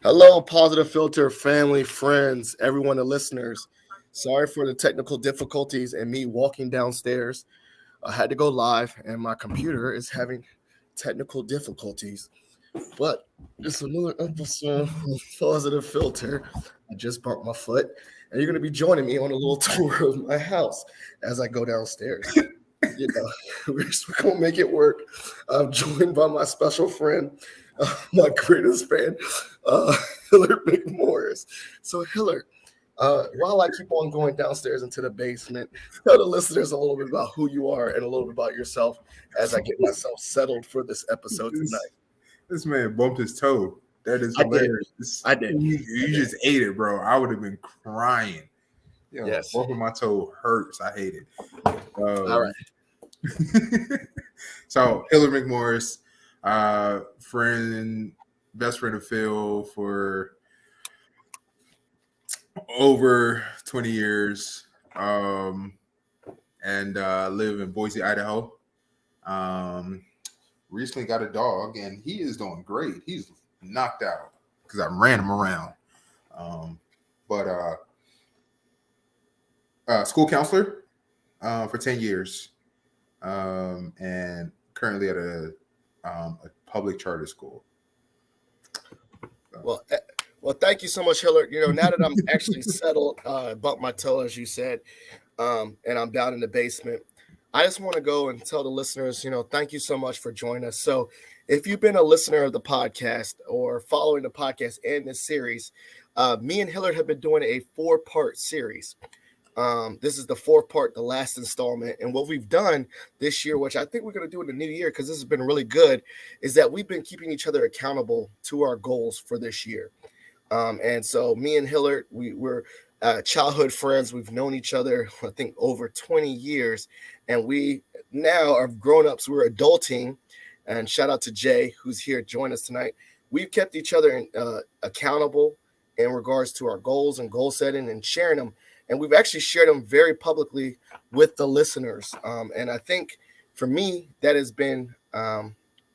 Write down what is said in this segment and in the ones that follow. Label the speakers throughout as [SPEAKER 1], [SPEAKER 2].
[SPEAKER 1] Hello, Positive Filter family, friends, everyone, the listeners. Sorry for the technical difficulties and me walking downstairs. I had to go live, and my computer is having technical difficulties. But it's another episode of Positive Filter. I just bumped my foot, and you're going to be joining me on a little tour of my house as I go downstairs. We're going to make it work. I'm joined by my special friend, my greatest fan, Hillard McMorris. So, Hillard, while I keep on going downstairs into the basement, tell the listeners a little bit about who you are and a little bit about yourself as I get myself settled for this episode tonight.
[SPEAKER 2] This man bumped his toe. That is
[SPEAKER 1] I did.
[SPEAKER 2] hilarious.
[SPEAKER 1] I did.
[SPEAKER 2] You just ate it, bro. I would have been crying.
[SPEAKER 1] Yes.
[SPEAKER 2] Bumping my toe hurts. I hate it.
[SPEAKER 1] All right.
[SPEAKER 2] So, Hillard McMorris, best friend of Phil for over 20 years, and live in Boise, Idaho. Recently got a dog, and he is doing great. He's knocked out because I ran him around. School counselor for 10 years, and currently at a public charter school.
[SPEAKER 1] Well, thank you so much, Hillard. Now that I'm actually settled, bumped my toe, as you said, and I'm down in the basement, I just want to go and tell the listeners, thank you so much for joining us. So if you've been a listener of the podcast or following the podcast and this series, me and Hillard have been doing a 4-part series. This is the 4th part, the last installment. And what we've done this year, which I think we're going to do in the new year because this has been really good, is that we've been keeping each other accountable to our goals for this year. And so me and Hillard, we're childhood friends. We've known each other, I think, over 20 years. And we now are grown-ups. We're adulting. And shout out to Jay, who's here to join us tonight. We've kept each other accountable in regards to our goals and goal setting and sharing them. And we've actually shared them very publicly with the listeners. And I think for me, that has been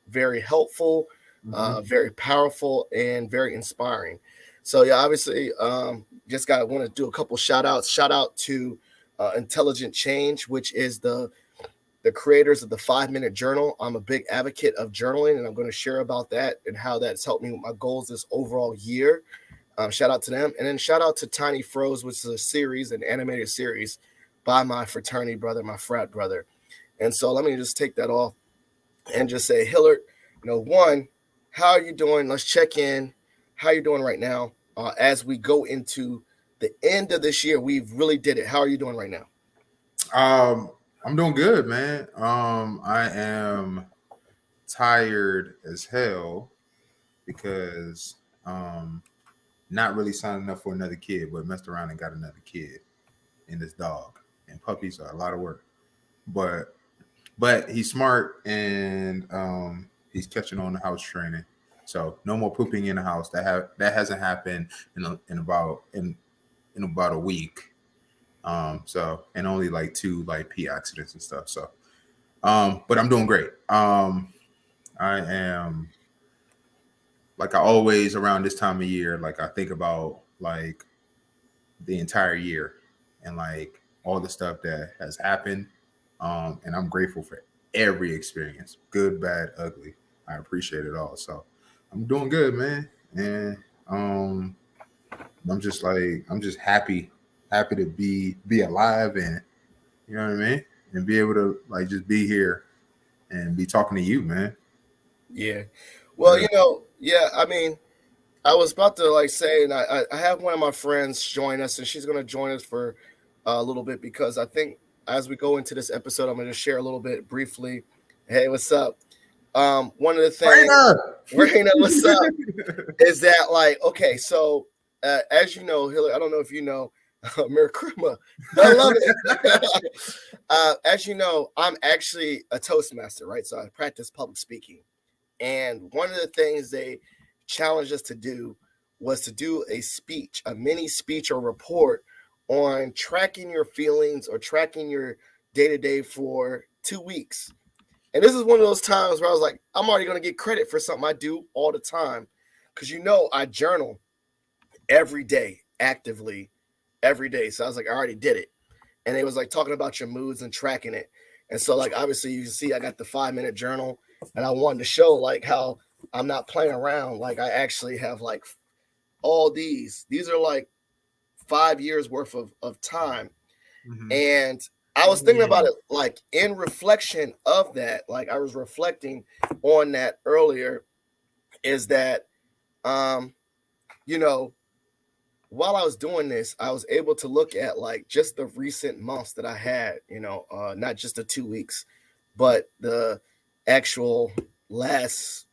[SPEAKER 1] very helpful, very powerful, and very inspiring. So, yeah, obviously, want to do a couple shout outs. Shout out to Intelligent Change, which is the creators of the 5-Minute Journal. I'm a big advocate of journaling, and I'm going to share about that and how that's helped me with my goals this overall year. Shout out to them. And then shout out to Tiny Froze, which is a series, an animated series by my fraternity brother, my frat brother. And so let me just take that off and just say, Hillard, one, how are you doing? Let's check in. How are you doing right now? As we go into the end of this year, we've really did it. How are you doing right now?
[SPEAKER 2] I'm doing good, man. I am tired as hell because not really signing up for another kid, but messed around and got another kid and this dog. And puppies are a lot of work. But he's smart and he's catching on to house training. So no more pooping in the house. That hasn't happened in about a week. So, and only like 2 pee accidents and stuff. So but I'm doing great. I am, like I always around this time of year, I think about the entire year and all the stuff that has happened. And I'm grateful for every experience, good, bad, ugly. I appreciate it all. So I'm doing good, man. And I'm just happy to be alive, and you know what I mean? And be able to just be here and be talking to you, man.
[SPEAKER 1] Yeah. Well, I mean, I was about to say, and I have one of my friends join us, and she's going to join us for a little bit because I think as we go into this episode, I'm going to share a little bit briefly. Hey, what's up? One of the things, Raina, what's up? Is that okay? So as you know, Hillary, I don't know if you know, Mirakrima, I love it. As you know, I'm actually a Toastmaster, right? So I practice public speaking. And one of the things they challenged us to do was to do a mini speech or report on tracking your feelings or tracking your day-to-day for 2 weeks. And this is one of those times where I was like, I'm already going to get credit for something I do all the time. because I journal every day actively every day. So I was like, I already did it. And it was like talking about your moods and tracking it. And so like obviously you can see I got the 5 minute journal, and I wanted to show like how I'm not playing around. Like I actually have like all these are like 5 years worth of time.
[SPEAKER 2] Mm-hmm.
[SPEAKER 1] And I was thinking about it like in reflection of that, like I was reflecting on that earlier, is that um, you know, while I was doing this, I was able to look at like just the recent months that I had, not just the 2 weeks, but the actual last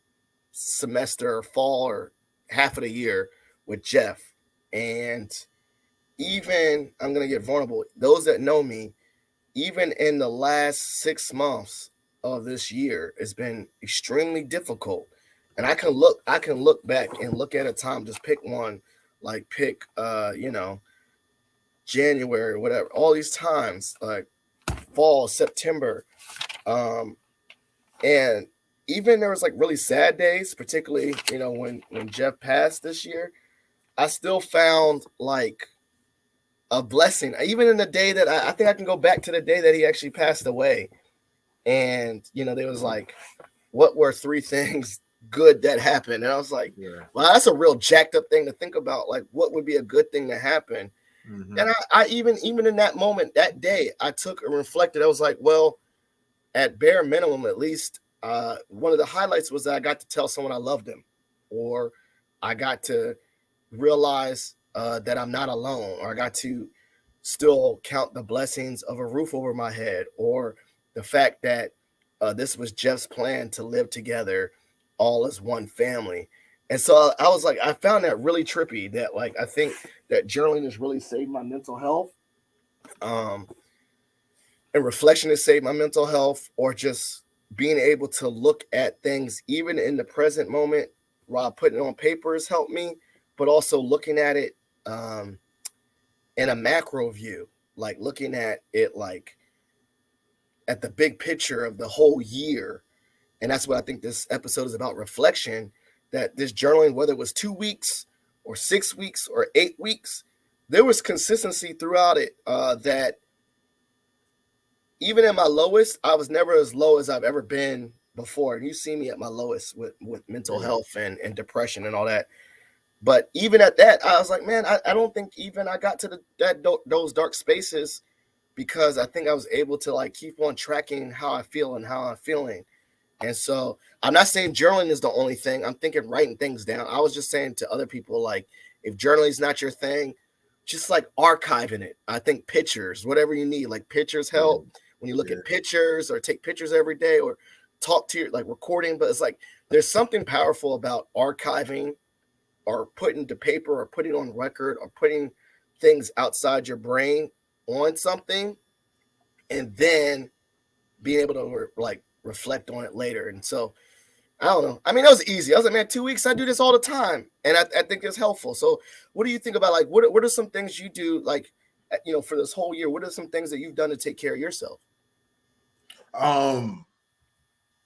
[SPEAKER 1] semester or fall or half of the year with Jeff. And even I'm going to get vulnerable. Those that know me, even in the last 6 months of this year, it's been extremely difficult. And I can look back and look at a time, just pick one, like pick January, whatever, all these times, like fall, September, um, and even there was like really sad days, particularly when Jeff passed this year. I still found like a blessing, even in the day that I think I can go back to the day that he actually passed away, and there was like, what were three things good that happened? And I was like,
[SPEAKER 2] Yeah.
[SPEAKER 1] well, that's a real jacked up thing to think about. Like, what would be a good thing to happen?
[SPEAKER 2] Mm-hmm.
[SPEAKER 1] And I even in that moment, that day, I took and reflected. I was like, well, at bare minimum, at least, one of the highlights was that I got to tell someone I loved them, or I got to realize that I'm not alone, or I got to still count the blessings of a roof over my head, or the fact that this was Jeff's plan to live together all as one family. And so I was like, I found that really trippy, that like I think that journaling has really saved my mental health. Um, and reflection has saved my mental health, or just being able to look at things even in the present moment while putting it on paper has helped me, but also looking at it um, in a macro view, like looking at it like at the big picture of the whole year. And that's what I think this episode is about, reflection, that this journaling, whether it was 2 weeks or 6 weeks or 8 weeks, there was consistency throughout it, that even at my lowest, I was never as low as I've ever been before. And you see me at my lowest with mental
[SPEAKER 2] Yeah.
[SPEAKER 1] health and depression and all that. But even at that, I was like, man, I don't think even I got to those dark spaces, because I think I was able to like keep on tracking how I feel and how I'm feeling. And so I'm not saying journaling is the only thing. I'm thinking writing things down. I was just saying to other people, like, if journaling is not your thing, just like archiving it. I think pictures, whatever you need, like pictures help when you look
[SPEAKER 2] Yeah.
[SPEAKER 1] at pictures, or take pictures every day, or talk to your like recording. But it's like there's something powerful about archiving, or putting to paper, or putting on record, or putting things outside your brain on something, and then being able to like reflect on it later. And so I don't know. I mean, that was easy. I was like, man, 2 weeks, I do this all the time. And I think it's helpful. So what do you think about like, what are some things you do, like, for this whole year? What are some things that you've done to take care of yourself?
[SPEAKER 2] Um,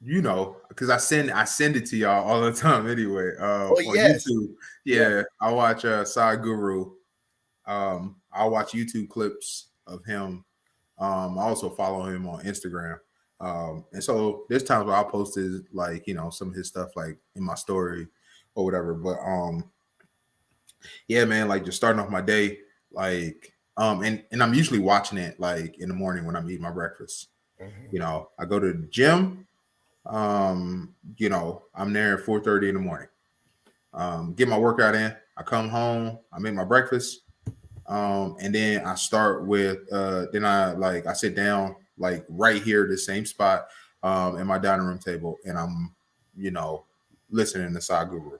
[SPEAKER 2] because I send it to y'all all the time anyway.
[SPEAKER 1] Oh,
[SPEAKER 2] On
[SPEAKER 1] yes.
[SPEAKER 2] YouTube.
[SPEAKER 1] Yeah.
[SPEAKER 2] Yeah, I watch Sai Guru. I watch YouTube clips of him. I also follow him on Instagram. And so there's times where I'll post his, like, some of his stuff like in my story or whatever. But yeah, man, like just starting off my day, like and I'm usually watching it like in the morning when I'm eating my breakfast.
[SPEAKER 1] Mm-hmm.
[SPEAKER 2] I go to the gym. I'm there at 4:30 in the morning. Get my workout in. I come home. I make my breakfast. And then I start with. Then I sit down like right here, the same spot, at my dining room table, and I'm, you know, listening to Saguru.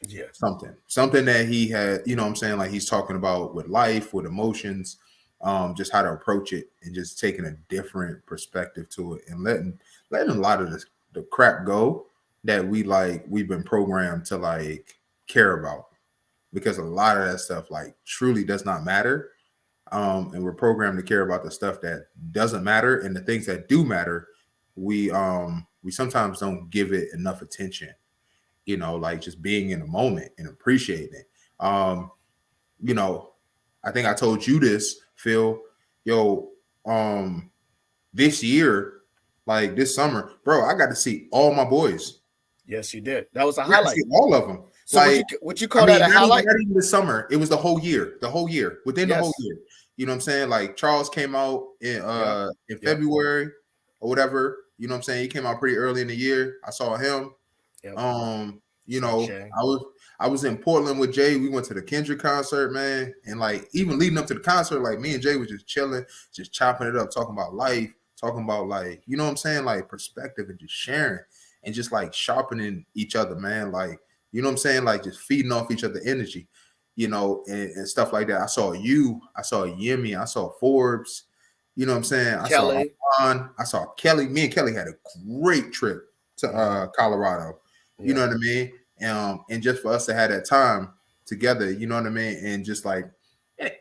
[SPEAKER 1] Yeah.
[SPEAKER 2] Something that he had, what I'm saying, like he's talking about with life, with emotions, just how to approach it, and just taking a different perspective to it, and letting a lot of the crap go that we've been programmed to like care about, because a lot of that stuff like truly does not matter. And we're programmed to care about the stuff that doesn't matter, and the things that do matter, we sometimes don't give it enough attention. like just being in the moment and appreciating it. You know, I think I told you this, Phil. Yo, this year, like this summer, bro, I got to see all my boys.
[SPEAKER 1] Yes, you did. That was a
[SPEAKER 2] I got to
[SPEAKER 1] highlight.
[SPEAKER 2] see all of them.
[SPEAKER 1] So
[SPEAKER 2] Like,
[SPEAKER 1] would you call that a highlight?
[SPEAKER 2] Not even the summer. It was the whole year. Within the whole
[SPEAKER 1] Yes.
[SPEAKER 2] year. You know what I'm saying? Like Charles came out in February or whatever. You know what I'm saying? He came out pretty early in the year. I saw him.
[SPEAKER 1] Yep.
[SPEAKER 2] You know, I was in Portland with Jay. We went to the Kendrick concert, man. And like even leading up to the concert, like me and Jay was just chilling, just chopping it up, talking about life, talking about like, you know what I'm saying? Like perspective and just sharing and just like sharpening each other, man. Like, you know what I'm saying? Like just feeding off each other energy, you know, and stuff like that. I saw Yemi, I saw Forbes, you know what I'm saying?
[SPEAKER 1] Kelly.
[SPEAKER 2] I saw Kelly. Me and Kelly had a great trip to Colorado. You know what I mean? And just for us to have that time together, you know what I mean? And just like,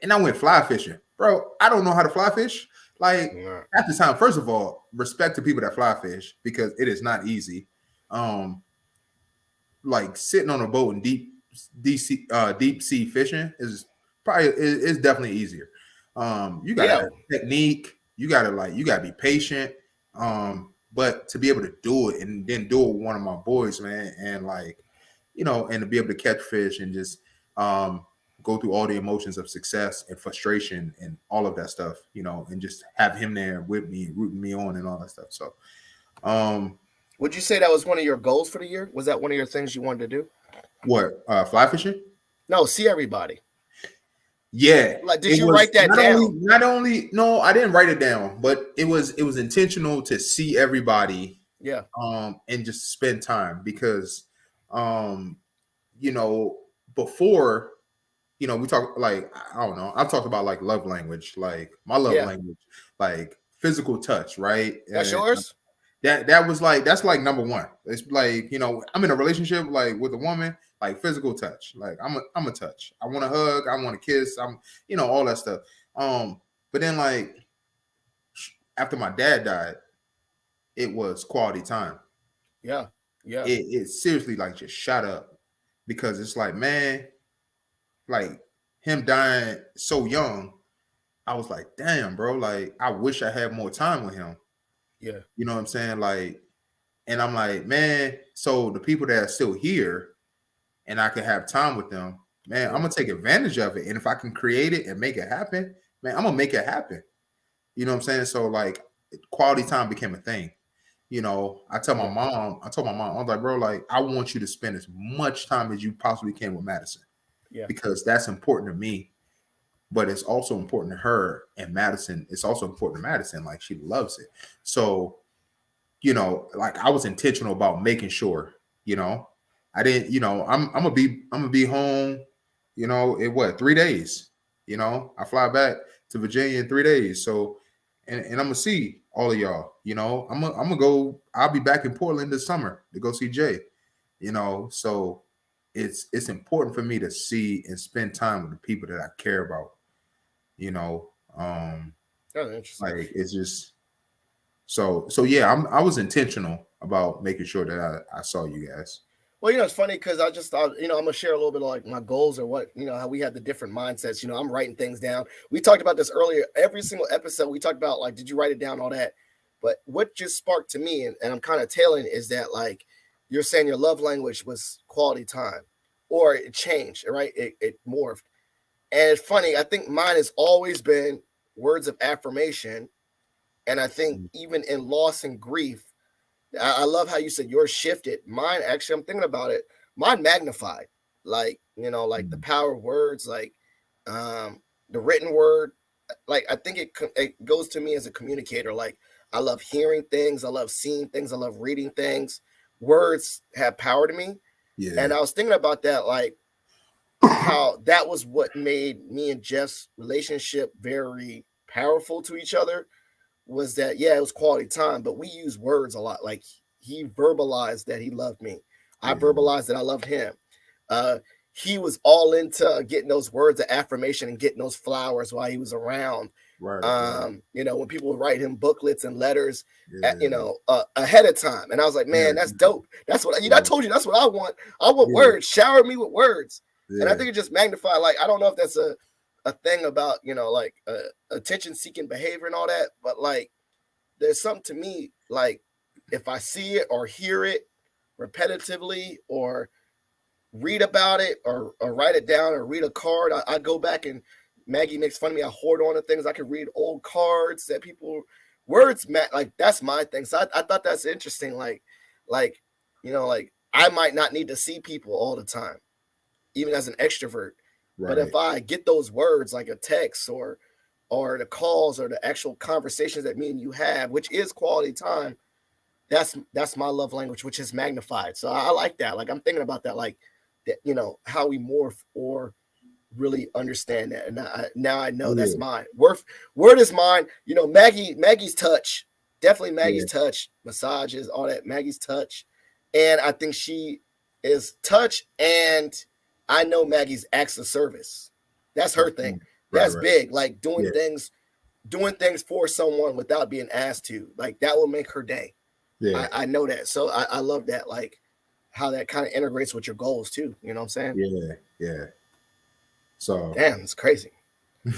[SPEAKER 2] and I went fly fishing, bro. I don't know how to fly fish. Like at the time, first of all, respect to people that fly fish because it is not easy. Like sitting on a boat in deep sea fishing is definitely easier. You got technique. You gotta be patient. But to be able to do it and then do it with one of my boys, man, and like, you know, and to be able to catch fish and just go through all the emotions of success and frustration and all of that stuff, you know, and just have him there with me, rooting me on and all that stuff. So,
[SPEAKER 1] would you say that was one of your goals for the year? Was that one of your things you wanted to do?
[SPEAKER 2] What, fly fishing?
[SPEAKER 1] No, see everybody.
[SPEAKER 2] Yeah.
[SPEAKER 1] Like, did you write that down?
[SPEAKER 2] No, I didn't write it down, but it was intentional to see everybody.
[SPEAKER 1] Yeah.
[SPEAKER 2] And just spend time because, you know, before, you know, we talk like, I don't know, I've talked about like love language, like my love language, like physical touch, right?
[SPEAKER 1] That's yours?
[SPEAKER 2] That was like, that's like number one. It's like, you know, I'm in a relationship like with a woman, like physical touch. Like I'm a touch. I want to hug, I want to kiss, I'm, you know, all that stuff. But then like after my dad died, it was quality time.
[SPEAKER 1] Yeah. Yeah.
[SPEAKER 2] It seriously like just shot up because it's like, man, like him dying so young, I was like, damn, bro, like I wish I had more time with him.
[SPEAKER 1] Yeah.
[SPEAKER 2] You know what I'm saying? Like, and I'm like, man, so the people that are still here and I can have time with them, man, I'm gonna take advantage of it. And if I can create it and make it happen, man, I'm gonna make it happen. You know what I'm saying? So like quality time became a thing. You know, I told my mom, I was like, bro, like I want you to spend as much time as you possibly can with Madison.
[SPEAKER 1] Yeah.
[SPEAKER 2] Because that's important to me. But it's also important to her and Madison. It's also important to Madison. Like she loves it. So, you know, like I was intentional about making sure, you know, I didn't, you know, I'm gonna be home, you know, in what, 3 days. You know, I fly back to Virginia in 3 days. So and I'm gonna see all of y'all, you know. I'm gonna go, I'll be back in Portland this summer to go see Jay, you know. So it's important for me to see and spend time with the people that I care about. You know, like it's just so yeah. I was intentional about making sure that I saw you guys.
[SPEAKER 1] Well, you know, it's funny because I just thought, you know, I'm gonna share a little bit of like my goals or what, you know, how we have the different mindsets. You know, I'm writing things down. We talked about this earlier. Every single episode, we talked about like, did you write it down, all that. But what just sparked to me, and I'm kind of tailing, is that like you're saying your love language was quality time, or it changed, right? It morphed. And it's funny, I think mine has always been words of affirmation. And I think even in loss and grief, I love how you said yours shifted. Mine, actually, I'm thinking about it. Mine magnified, like, you know, like the power of words, like the written word. Like, I think it goes to me as a communicator. Like, I love hearing things. I love seeing things. I love reading things. Words have power to me.
[SPEAKER 2] Yeah.
[SPEAKER 1] And I was thinking about that, like, how that was what made me and Jeff's relationship very powerful to each other, was that, yeah, it was quality time, but we use words a lot. Like he verbalized that he loved me. I verbalized that I loved him. He was all into getting those words of affirmation and getting those flowers while he was around.
[SPEAKER 2] Right.
[SPEAKER 1] When people would write him booklets and letters,
[SPEAKER 2] Yeah.
[SPEAKER 1] ahead of time. And I was like, man, that's dope. That's what I told you. That's what I want. I want words. Shower me with words. Yeah. And I think it just magnified. Like, I don't know if that's a thing about, attention seeking behavior and all that, but like, there's something to me, like, if I see it or hear it repetitively or read about it or write it down or read a card, I go back, and Maggie makes fun of me. I hoard on to things. I can read old cards that people, words, like, that's my thing. So I thought that's interesting. Like, I might not need to see people all the time, even as an extrovert. Right. But if I get those words, like a text or the calls or the actual conversations that me and you have, which is quality time, that's my love language, which is magnified. So I like that. Like, I'm thinking about that, like, that, how we morph or really understand that. And now I know that's mine. Word is mine. Maggie's touch, definitely Maggie's touch, massages, all that, Maggie's touch. And I think she is touch, and I know Maggie's acts of service. That's her thing. That's big. Like, doing things for someone without being asked to. Like, that will make her day. Yeah, I know that. So I love that, like, how that kind of integrates with your goals too. You know what I'm saying?
[SPEAKER 2] Yeah. So
[SPEAKER 1] damn, it's crazy. I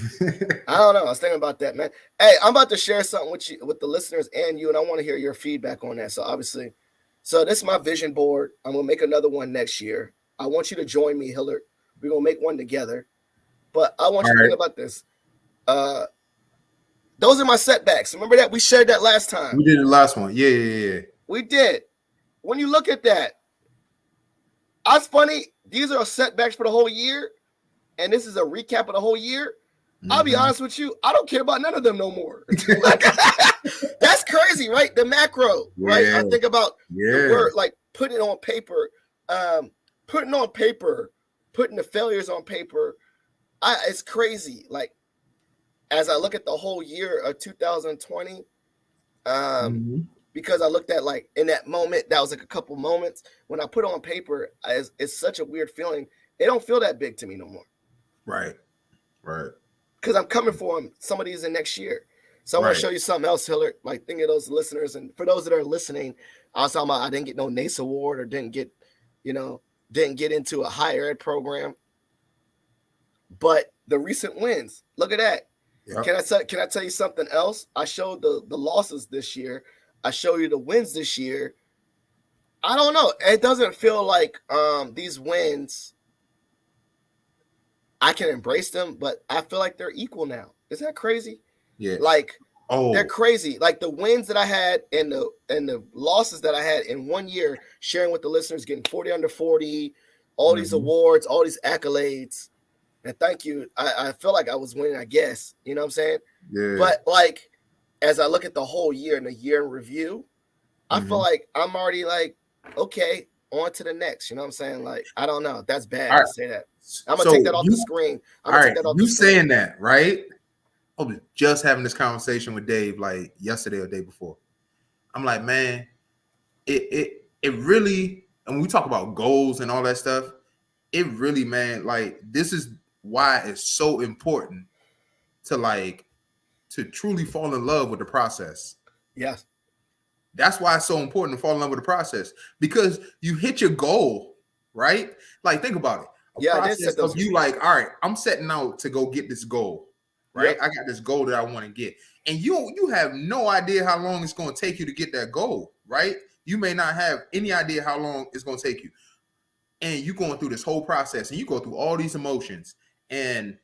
[SPEAKER 1] don't know. I was thinking about that, man. Hey, I'm about to share something with the listeners and you, and I want to hear your feedback on that. So obviously, this is my vision board. I'm gonna make another one next year. I want you to join me, Hillard. We're gonna make one together. But I want you to think about this. Those are my setbacks. Remember that? We shared that last time.
[SPEAKER 2] We did the last one. Yeah.
[SPEAKER 1] We did. When you look at that, it's funny. These are setbacks for the whole year, and this is a recap of the whole year. Mm-hmm. I'll be honest with you. I don't care about none of them no more. That's crazy, right? The macro, right? I think about the word, like, putting it on paper, putting the failures on paper. It's crazy. Like, as I look at the whole year of 2020, because I looked at, like, in that moment, that was like a couple moments. When I put it on paper, it's such a weird feeling. It don't feel that big to me no more.
[SPEAKER 2] Right.
[SPEAKER 1] Because I'm coming for them. Some of these in next year. So I want to show you something else, Hillard. Like, think of those listeners, and for those that are listening, I was talking about I didn't get no NACE award or didn't get into a higher ed program. But the recent wins, look at that. Yep. Can I tell you something else? I showed the losses this year. I show you the wins this year. I don't know. It doesn't feel like these wins, I can embrace them, but I feel like they're equal now. Isn't that crazy?
[SPEAKER 2] Yeah.
[SPEAKER 1] Like, they're crazy. Like, the wins that I had and the losses that I had in 1 year, sharing with the listeners, getting 40 under 40, all these awards, all these accolades. And thank you. I feel like I was winning, I guess. You know what I'm saying?
[SPEAKER 2] Yeah.
[SPEAKER 1] But, like, as I look at the whole year and the year in review, I feel like I'm already, like, okay, on to the next. You know what I'm saying? Like, I don't know. That's bad to say that. I'm going to take that off the screen.
[SPEAKER 2] You saying that, right? I was just having this conversation with Dave, like, yesterday or the day before. I'm like, man, it really, and when we talk about goals and all that stuff, it really, man, like, this is why it's so important to truly fall in love with the process.
[SPEAKER 1] Yes.
[SPEAKER 2] That's why it's so important to fall in love with the process, because you hit your goal, right? Like, think about it. Process of you, like, all right, I'm setting out to go get this goal, right? Yep. I got this goal that I want to get. And you have no idea how long it's going to take you to get that goal, right? You may not have any idea how long it's going to take you. And you're going through this whole process, and you go through all these emotions, and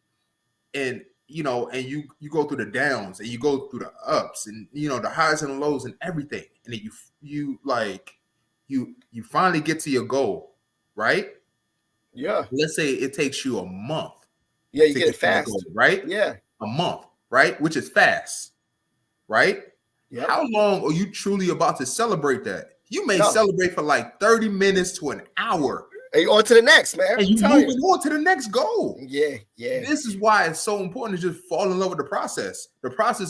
[SPEAKER 2] you go through the downs, and you go through the ups, and the highs and the lows and everything, and then you finally get to your goal, right?
[SPEAKER 1] Yeah.
[SPEAKER 2] Let's say it takes you a month.
[SPEAKER 1] Yeah, you get it fast,
[SPEAKER 2] goal, right?
[SPEAKER 1] Yeah,
[SPEAKER 2] a month, right? Which is fast, right? Yep. How long are you truly about to celebrate that? You may celebrate for like 30 minutes to an hour.
[SPEAKER 1] And you on to the next, man.
[SPEAKER 2] And you're moving on to the next goal.
[SPEAKER 1] Yeah.
[SPEAKER 2] This is why it's so important to just fall in love with the process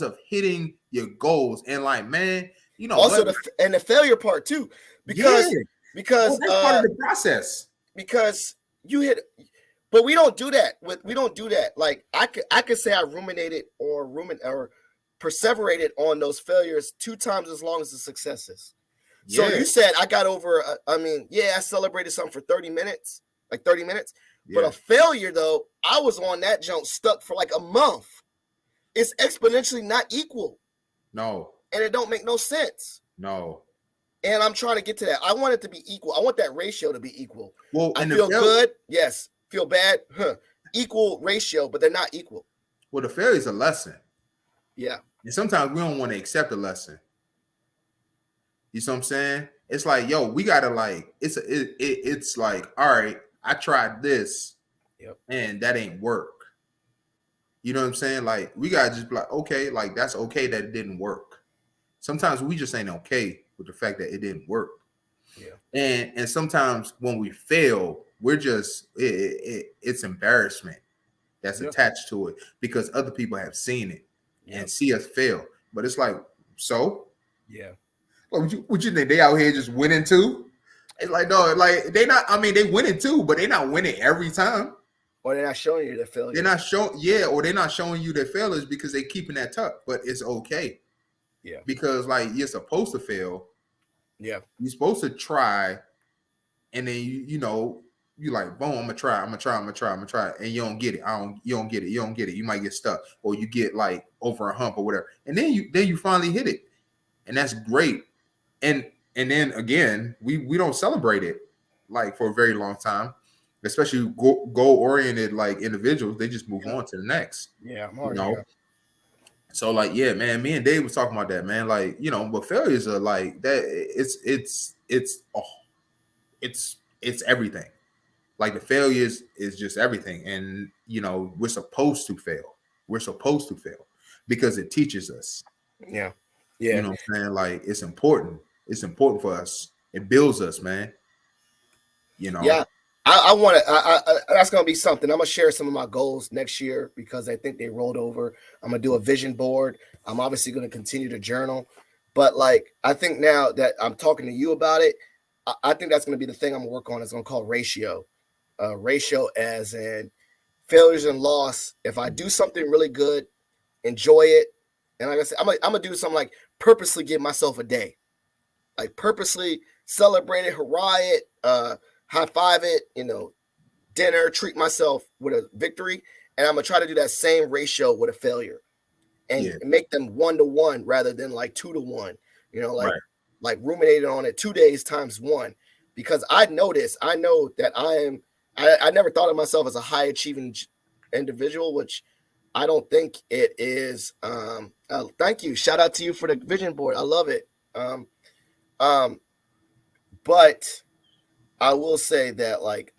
[SPEAKER 2] of hitting your goals. And, like, man,
[SPEAKER 1] also the failure part too, because
[SPEAKER 2] that's part of the process.
[SPEAKER 1] Because But we don't do that. We don't do that. Like I could say I ruminated or perseverated on those failures 2 times as long as the successes. So
[SPEAKER 2] Yeah,
[SPEAKER 1] you said I got over. I mean, yeah, I celebrated something for 30 minutes, like 30 minutes. But
[SPEAKER 2] yeah.
[SPEAKER 1] a failure though, I was on that jump stuck for like a month. It's exponentially not equal,
[SPEAKER 2] No,
[SPEAKER 1] and it don't make no sense.
[SPEAKER 2] no.
[SPEAKER 1] And I'm trying to get to that. I want it to be equal. I want that ratio to be equal.
[SPEAKER 2] Well,
[SPEAKER 1] I
[SPEAKER 2] and
[SPEAKER 1] feel good, yes. Feel bad, equal ratio, but they're not equal.
[SPEAKER 2] well, the failure is a lesson,
[SPEAKER 1] Yeah.
[SPEAKER 2] and sometimes we don't want to accept a lesson. You see what I'm saying? It's like, yo, we gotta like, it's like, all right, I tried this,
[SPEAKER 1] Yep.
[SPEAKER 2] and that ain't work. You know what I'm saying? Like, we gotta just be like, okay, like that's okay that it didn't work. Sometimes we just ain't okay with the fact that it didn't work.
[SPEAKER 1] Yeah.
[SPEAKER 2] And sometimes when we fail, we're just it's embarrassment that's attached to it because other people have seen it and see us fail. But it's like, so
[SPEAKER 1] yeah.
[SPEAKER 2] What you think they out here just winning too? It's like, no, like they not. I mean, they winning too, but they not winning every time.
[SPEAKER 1] Or they're not showing you their failures.
[SPEAKER 2] They're not showing, yeah, or they're not showing you their failures because they're keeping that tuck. But it's okay,
[SPEAKER 1] yeah,
[SPEAKER 2] because like you're supposed to fail.
[SPEAKER 1] Yeah,
[SPEAKER 2] you're supposed to try, and then you know you like, boom, I'm gonna try, and you don't get it. You don't get it. You might get stuck, or you get like over a hump or whatever, and then you finally hit it, and that's great. And then again, we don't celebrate it like for a very long time, especially goal oriented like individuals. They just move on to the next.
[SPEAKER 1] Yeah,
[SPEAKER 2] you know. So like, yeah, man, me and Dave was talking about that, man. Like, you know, but failures are like that. It's everything. Like the failures is just everything, and you know we're supposed to fail. We're supposed to fail because it teaches us.
[SPEAKER 1] Yeah.
[SPEAKER 2] You know what I'm saying? Like it's important. It's important for us. It builds us, man. You know.
[SPEAKER 1] Yeah. I want to. That's gonna be something. I'm gonna share some of my goals next year because I think they rolled over. I'm gonna do a vision board. I'm obviously gonna continue to journal, but like I think now that I'm talking to you about it, I think that's gonna be the thing I'm gonna work on. It's gonna call ratio. Ratio as in failures and loss. If I do something really good, enjoy it, and like I said, I'm gonna do something like purposely give myself a day, like purposely celebrate it, hurrah it, high five it, you know, dinner, treat myself with a victory, and I'm gonna try to do that same ratio with a failure, and make them 1-to-1 rather than like 2-to-1. You know, like ruminating on it 2 days times 1, because I know that I never thought of myself as a high achieving individual, which I don't think it is. Thank you. Shout out to you for the vision board. I love it. But I will say that like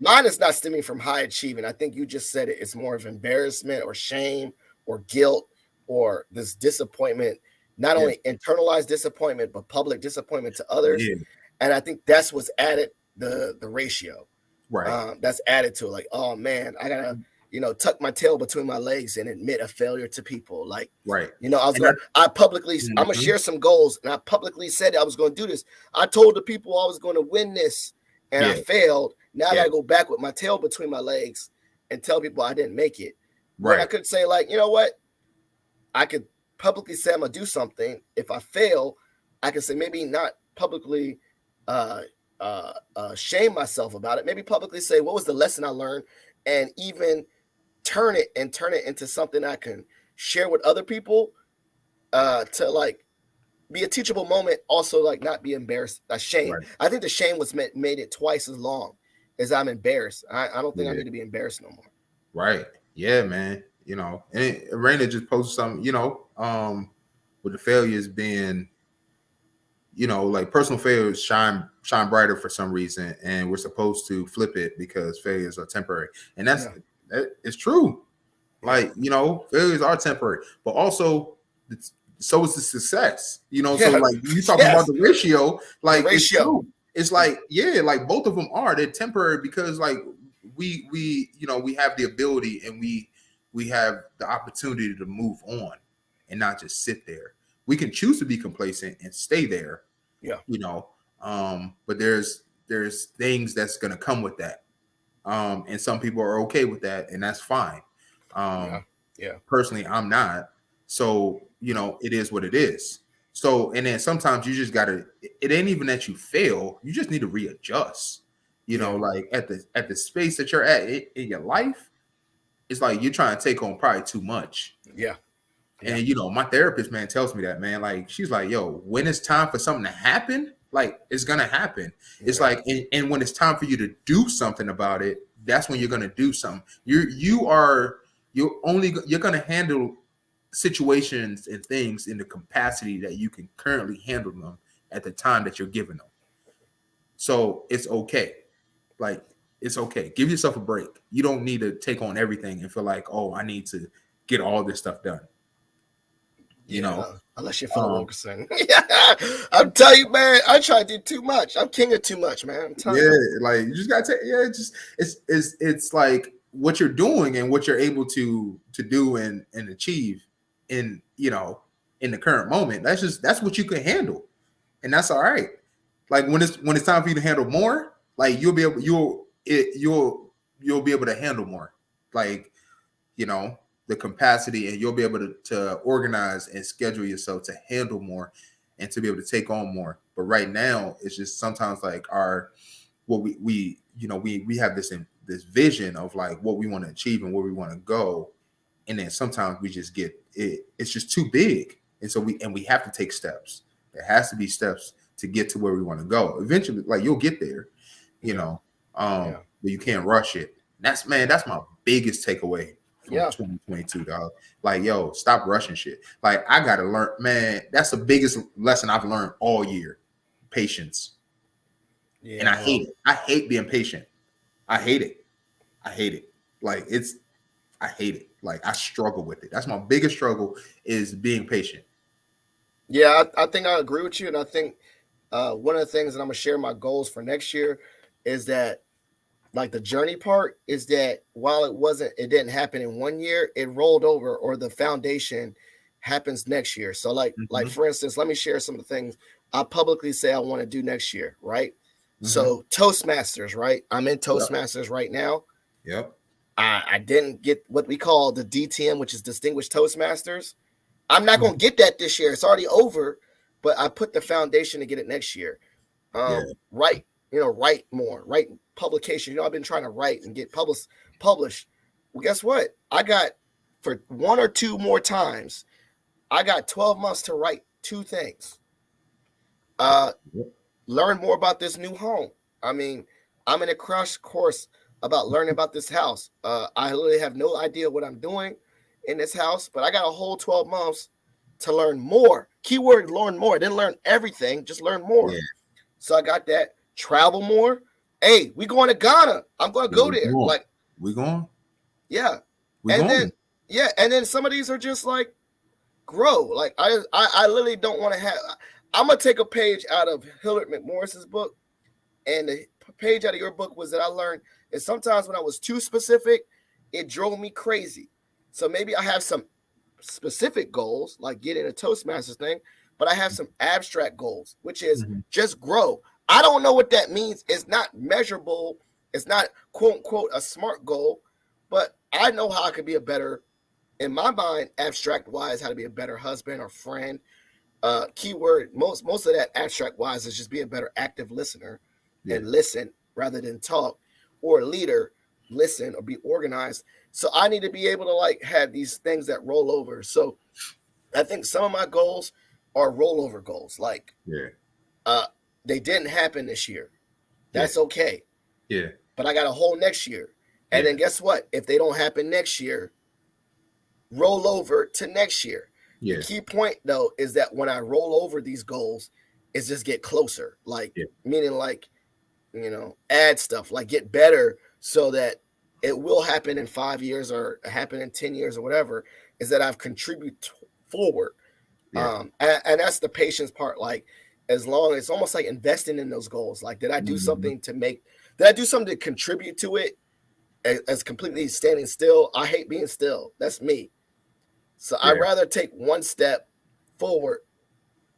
[SPEAKER 1] mine is not stemming from high achieving. I think you just said it. It's more of embarrassment or shame or guilt or this disappointment, not only internalized disappointment, but public disappointment to others. Yeah. And I think that's what's added the ratio.
[SPEAKER 2] Right.
[SPEAKER 1] That's added to it. Like, oh man, I gotta, you know, tuck my tail between my legs and admit a failure to people. Like,
[SPEAKER 2] right.
[SPEAKER 1] You know, I'm gonna share some goals, and I publicly said I was going to do this. I told the people I was going to win this, and I failed. Now I gotta go back with my tail between my legs and tell people I didn't make it. Right. But I could say like, you know what? I could publicly say I'm gonna do something. If I fail, I can say maybe not publicly shame myself about it. Maybe publicly say what was the lesson I learned, and even turn it into something I can share with other people to like be a teachable moment. Also, like not be embarrassed. Shame. Right. I think the shame was made it twice as long as I'm embarrassed. I don't think I need to be embarrassed no more.
[SPEAKER 2] Right. Yeah, man. You know, and Raina just posted something. You know, with the failures being, you know, like personal failures shine brighter for some reason, and we're supposed to flip it because failures are temporary, and that is true. Like, you know, failures are temporary, but also so is the success. You know, so like you talking about the ratio, like the ratio. It's true. It's like like both of them they're temporary because like we you know we have the ability and we have the opportunity to move on and not just sit there. We can choose to be complacent and stay there. Yeah. You know, but there's things that's going to come with that. And some people are okay with that, and that's fine.
[SPEAKER 1] Yeah.
[SPEAKER 2] Um,
[SPEAKER 1] Yeah.
[SPEAKER 2] Personally, I'm not. So, it is what it is. So, and then sometimes you just gotta, it ain't even that you fail, you just need to readjust.
[SPEAKER 1] Yeah.
[SPEAKER 2] Like at the space that you're at in your life, it's like you're trying to take on probably too much.
[SPEAKER 1] Yeah. Yeah.
[SPEAKER 2] And my therapist, man, tells me that, man. Like, she's like, yo, when it's time for something to happen, like, it's gonna happen. It's
[SPEAKER 1] Yeah.
[SPEAKER 2] like, and when it's time for you to do something about it, that's when you're gonna do something. You're gonna handle situations and things in the capacity that you can currently handle them at the time that you're given them. So it's okay. Like, it's okay. Give yourself a break. You don't need to take on everything and feel like, oh, I need to get all this stuff done.
[SPEAKER 1] Unless you're Phil Wilkerson. I'm telling you, man, I try to do too much. I'm king of too much, man. I'm telling you.
[SPEAKER 2] Like, you just gotta take. Yeah, it's like what you're doing and what you're able to do and achieve in in the current moment. That's what you can handle, and that's all right. Like, when it's time for you to handle more, like, you'll be able you'll be able to handle more. Like, the capacity, and you'll be able to organize and schedule yourself to handle more and to be able to take on more. But right now, it's just sometimes like we have this vision of like what we want to achieve and where we want to go, and then sometimes we just get it's just too big, and so we have to take steps. There has to be steps to get to where we want to go. Eventually, like, you'll get there, but you can't rush it. That's my biggest takeaway from 2022, dog. Like, yo, stop rushing shit. Like, I gotta learn, man. That's the biggest lesson I've learned all year: patience. Yeah, and I hate it. I hate being patient. I hate it. Like, I hate it. Like, I struggle with it. That's my biggest struggle, is being patient.
[SPEAKER 1] Yeah, I think I agree with you, and I think one of the things that I'm gonna share my goals for next year is that, like, the journey part is that while it didn't happen in 1 year, it rolled over, or the foundation happens next year. So like for instance, let me share some of the things I publicly say I want to do next year, right? So Toastmasters, right? I'm in Toastmasters right now.
[SPEAKER 2] Yep.
[SPEAKER 1] I didn't get what we call the DTM, which is Distinguished Toastmasters. I'm not going to get that this year. It's already over, but I put the foundation to get it next year. Write more, write publication. I've been trying to write and get published. Well, guess what? I got, for one or two more times, I got 12 months to write 2 things. Learn more about this new home. I mean, I'm in a crash course about learning about this house. I literally have no idea what I'm doing in this house, but I got a whole 12 months to learn more. Keyword, learn more. I didn't learn everything, just learn more. Yeah. So I got that. Travel more. Hey, we going to Ghana. I'm going to go there. Like,
[SPEAKER 2] we going?
[SPEAKER 1] Yeah. And then some of these are just like, grow. Like, I literally don't want to have. I'm gonna take a page out of Hillard McMorris's book, and the page out of your book was that I learned is sometimes when I was too specific, it drove me crazy. So maybe I have some specific goals, like getting a Toastmasters thing, but I have some abstract goals, which is just grow. I don't know what that means. It's not measurable. It's not, quote unquote, a SMART goal, but I know how I could be a better, in my mind, abstract wise, how to be a better husband or friend. Keyword, most of that abstract wise is just be a better active listener and listen rather than talk, or a leader, listen or be organized. So I need to be able to like have these things that roll over. So I think some of my goals are rollover goals. Like, they didn't happen this year. That's okay.
[SPEAKER 2] Yeah.
[SPEAKER 1] But I got a whole next year. And then guess what? If they don't happen next year, roll over to next year. The key point, though, is that when I roll over these goals, is just get closer. Like, meaning like, add stuff, like get better so that it will happen in 5 years or happen in 10 years or whatever, is that I've contributed forward. And that's the patience part. Like, as long as it's almost like investing in those goals. Like, did I do something to contribute to it as completely standing still? I hate being still. That's me. So I'd rather take one step forward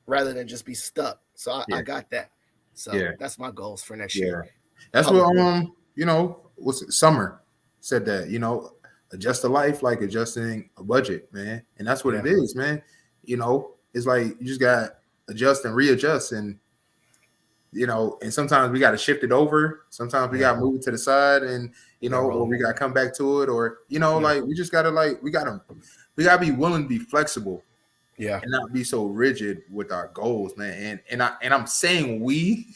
[SPEAKER 1] rather than just be stuck. So I got that. So that's my goals for next year.
[SPEAKER 2] That's what what's it, Summer said that, adjust a life like adjusting a budget, man. And that's what it is, man. It's like you just got adjust and readjust, and and sometimes we got to shift it over. Sometimes we got to move it to the side, and or we got to come back to it, or like we just gotta we gotta be willing to be flexible, and not be so rigid with our goals, man. And I'm saying we,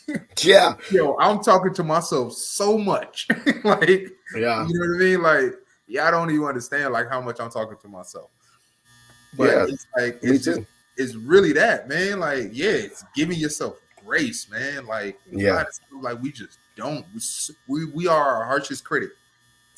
[SPEAKER 2] I'm talking to myself so much, like, you know what I mean, like, I don't even understand like how much I'm talking to myself, but it's like it's really that, man. Like, it's giving yourself grace, man. Like, like we just don't. We are our harshest critic.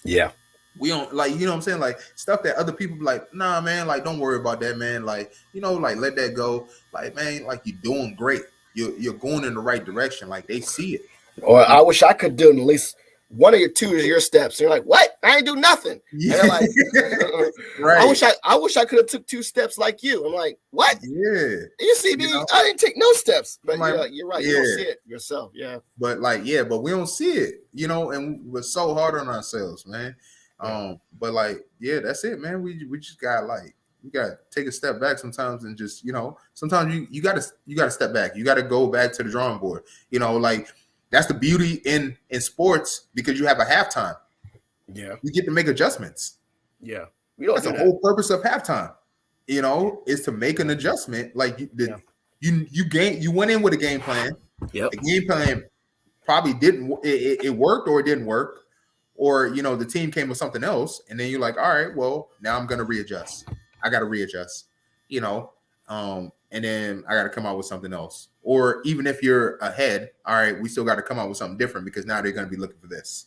[SPEAKER 1] Yeah.
[SPEAKER 2] We don't, like, you know what I'm saying? Like, stuff that other people be like, nah, man, like, don't worry about that, man. Like, like, let that go. Like, man, like, you're doing great. You're going in the right direction. Like, they see it.
[SPEAKER 1] Or I wish I could do at least one of your two of your steps. And you're like, what? I ain't do nothing. Yeah. And like, right. I wish I could have took 2 steps like you. I'm like, what?
[SPEAKER 2] Yeah.
[SPEAKER 1] You see me? I didn't take no steps. But
[SPEAKER 2] like,
[SPEAKER 1] you're right. You don't see it yourself. Yeah.
[SPEAKER 2] But like, but we don't see it, and we're so hard on ourselves, man. But like, that's it, man. We just got we gotta take a step back sometimes, and just sometimes you gotta step back. You gotta go back to the drawing board. Like, that's the beauty in sports, because you have a halftime.
[SPEAKER 1] Yeah,
[SPEAKER 2] you get to make adjustments.
[SPEAKER 1] Yeah,
[SPEAKER 2] that's the whole purpose of halftime. Is to make an adjustment. Like you went in with a game plan.
[SPEAKER 1] Yep.
[SPEAKER 2] The game plan probably didn't. It worked or it didn't work. Or, the team came with something else, and then you're like, all right, well, now I'm going to readjust. I got to readjust, and then I got to come out with something else. Or even if you're ahead, all right, we still got to come out with something different, because now they're going to be looking for this.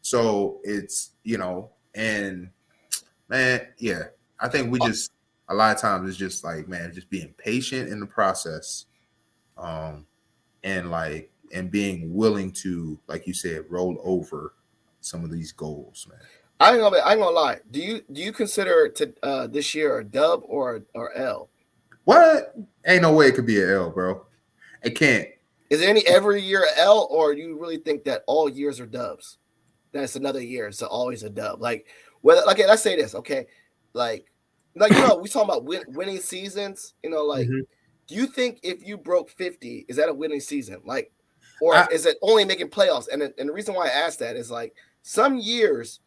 [SPEAKER 2] So it's, and man, I think we just, a lot of times it's just like, man, just being patient in the process, and being willing to, like you said, roll over some of these goals, man.
[SPEAKER 1] I ain't gonna lie. Do you consider this year a dub or L?
[SPEAKER 2] What? Ain't no way it could be an L, bro. It can't.
[SPEAKER 1] Is there every year an L, or do you really think that all years are dubs? That's another year, so always a dub. Like, okay, let's say this, okay, like we talking about winning seasons. Do you think if you broke 50, is that a winning season? Like, or is it only making playoffs? And the reason why I asked that is like, some years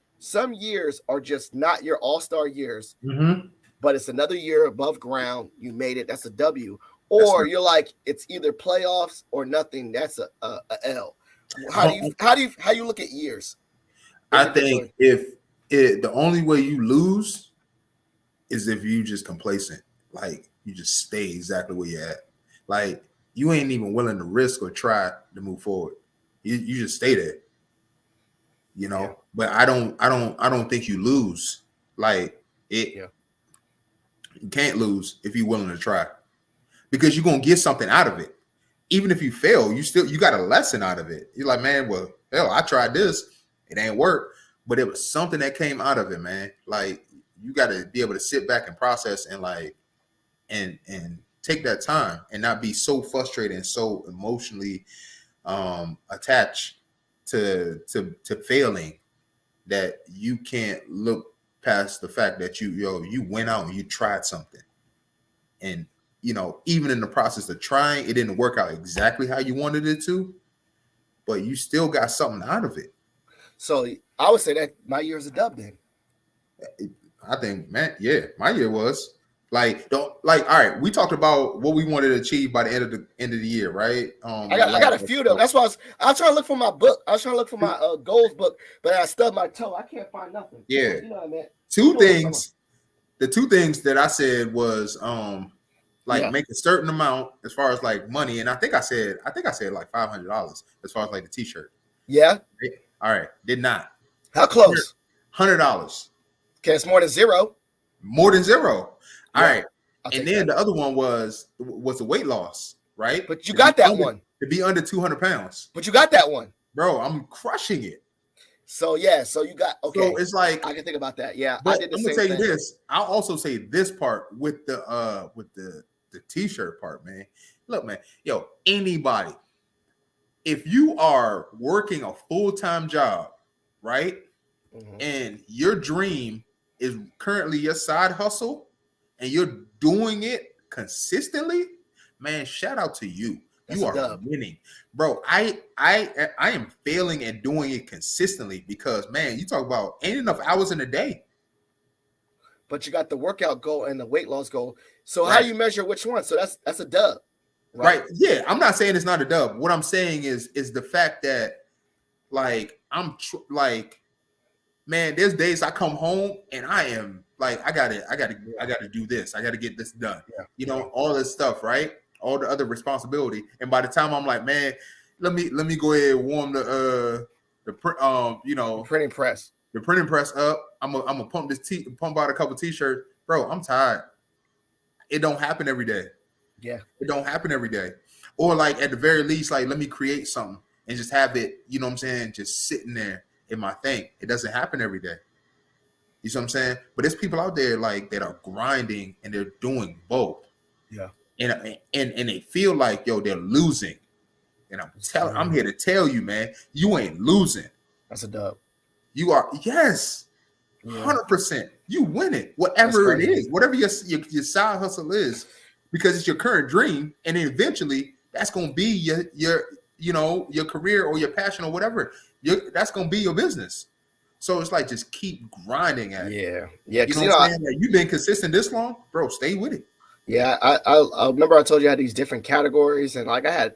[SPEAKER 1] are just not your all-star years, but it's another year above ground. You made it. That's a W. Or you're like, it's either playoffs or nothing. That's a L. How do you look at years?
[SPEAKER 2] I think the only way you lose is if you just complacent, like you just stay exactly where you're at. Like, you ain't even willing to risk or try to move forward. You just stay there. But I don't think you lose. Like, you can't lose if you're willing to try, because you're gonna get something out of it. Even if you fail, you got a lesson out of it. You're like, man, well, hell, I tried this, it ain't work, but it was something that came out of it, man. Like, you got to be able to sit back and process, and like, and take that time, and not be so frustrated and so emotionally attached to failing, that you can't look past the fact that you went out and you tried something, and even in the process of trying, it didn't work out exactly how you wanted it to, but you still got something out of it.
[SPEAKER 1] So I would say that my year is a dub then.
[SPEAKER 2] I think, man, my year was all right, we talked about what we wanted to achieve by the end of the year, right?
[SPEAKER 1] I got a few of them. That's why I was trying to look for my book. I was trying to look for my goals book, but I stubbed my toe. I can't find nothing.
[SPEAKER 2] Yeah.
[SPEAKER 1] You know what I mean?
[SPEAKER 2] The 2 things that I said was make a certain amount as far as like money, and I think I said like $500 as far as like the t-shirt.
[SPEAKER 1] Yeah.
[SPEAKER 2] All right. Did not.
[SPEAKER 1] How close?
[SPEAKER 2] $100.
[SPEAKER 1] Okay, it's more than zero.
[SPEAKER 2] More than zero. All right. And then the other one was the weight loss, right?
[SPEAKER 1] But you got that one.
[SPEAKER 2] To be under 200 pounds.
[SPEAKER 1] But you got that one.
[SPEAKER 2] Bro, I'm crushing it.
[SPEAKER 1] So you got, okay.
[SPEAKER 2] So it's like,
[SPEAKER 1] I can think about that. Yeah.
[SPEAKER 2] But I'm gonna tell you this. I'll also say this part with the t-shirt part, man. Look, man, anybody, if you are working a full-time job, right? And your dream is currently your side hustle, and you're doing it consistently, man, shout out to you.
[SPEAKER 1] That's
[SPEAKER 2] you
[SPEAKER 1] a
[SPEAKER 2] are
[SPEAKER 1] dub.
[SPEAKER 2] winning, bro. I am failing and doing it consistently because, man, you talk about ain't enough hours in a day.
[SPEAKER 1] But you got the workout goal and the weight loss goal. So how do you measure which one? So that's a dub.
[SPEAKER 2] Right? Yeah, I'm not saying it's not a dub. What I'm saying is the fact that, like, man, there's days I come home and I am like, I gotta do this. I gotta get this done.
[SPEAKER 1] Yeah.
[SPEAKER 2] You know, all this stuff, right? All the other responsibility. And by the time I'm like, man, let me go ahead and warm the
[SPEAKER 1] printing press.
[SPEAKER 2] The printing press up. I'm gonna pump out a couple t-shirts. Bro, I'm tired. It don't happen every day.
[SPEAKER 1] Yeah.
[SPEAKER 2] It don't happen every day. Or like at the very least, like, let me create something and just have it, you know what I'm saying, just sitting there in my thing. It doesn't happen every day. You see what I'm saying? But there's people out there like that are grinding and they're doing both.
[SPEAKER 1] Yeah.
[SPEAKER 2] And they feel like, yo, they're losing. And I'm here to tell you, man, you ain't losing.
[SPEAKER 1] That's a dub.
[SPEAKER 2] You are, yes, 100%. You win it, whatever it is, whatever your side hustle is, because it's your current dream, and then eventually that's gonna be your career or your passion or whatever. That's gonna be your business. So it's like, just keep grinding at it.
[SPEAKER 1] Yeah.
[SPEAKER 2] You know what I'm saying? Like, you've been consistent this long, bro. Stay with it.
[SPEAKER 1] Yeah, I remember I told you I had these different categories, and like I had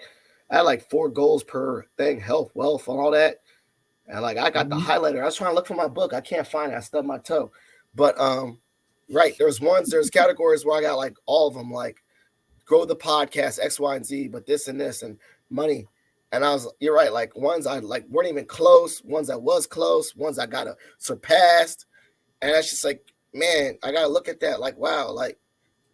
[SPEAKER 1] like 4 goals per thing: health, wealth, and all that. And like I got the highlighter. I was trying to look for my book. I can't find it. I stubbed my toe. But right, there's categories where I got like all of them, like grow the podcast, X, Y, and Z, but this and this and money. And you're right, like ones I like weren't even close, ones I was close, ones I gotta surpassed. And it's just like, man, I gotta look at that like, wow, like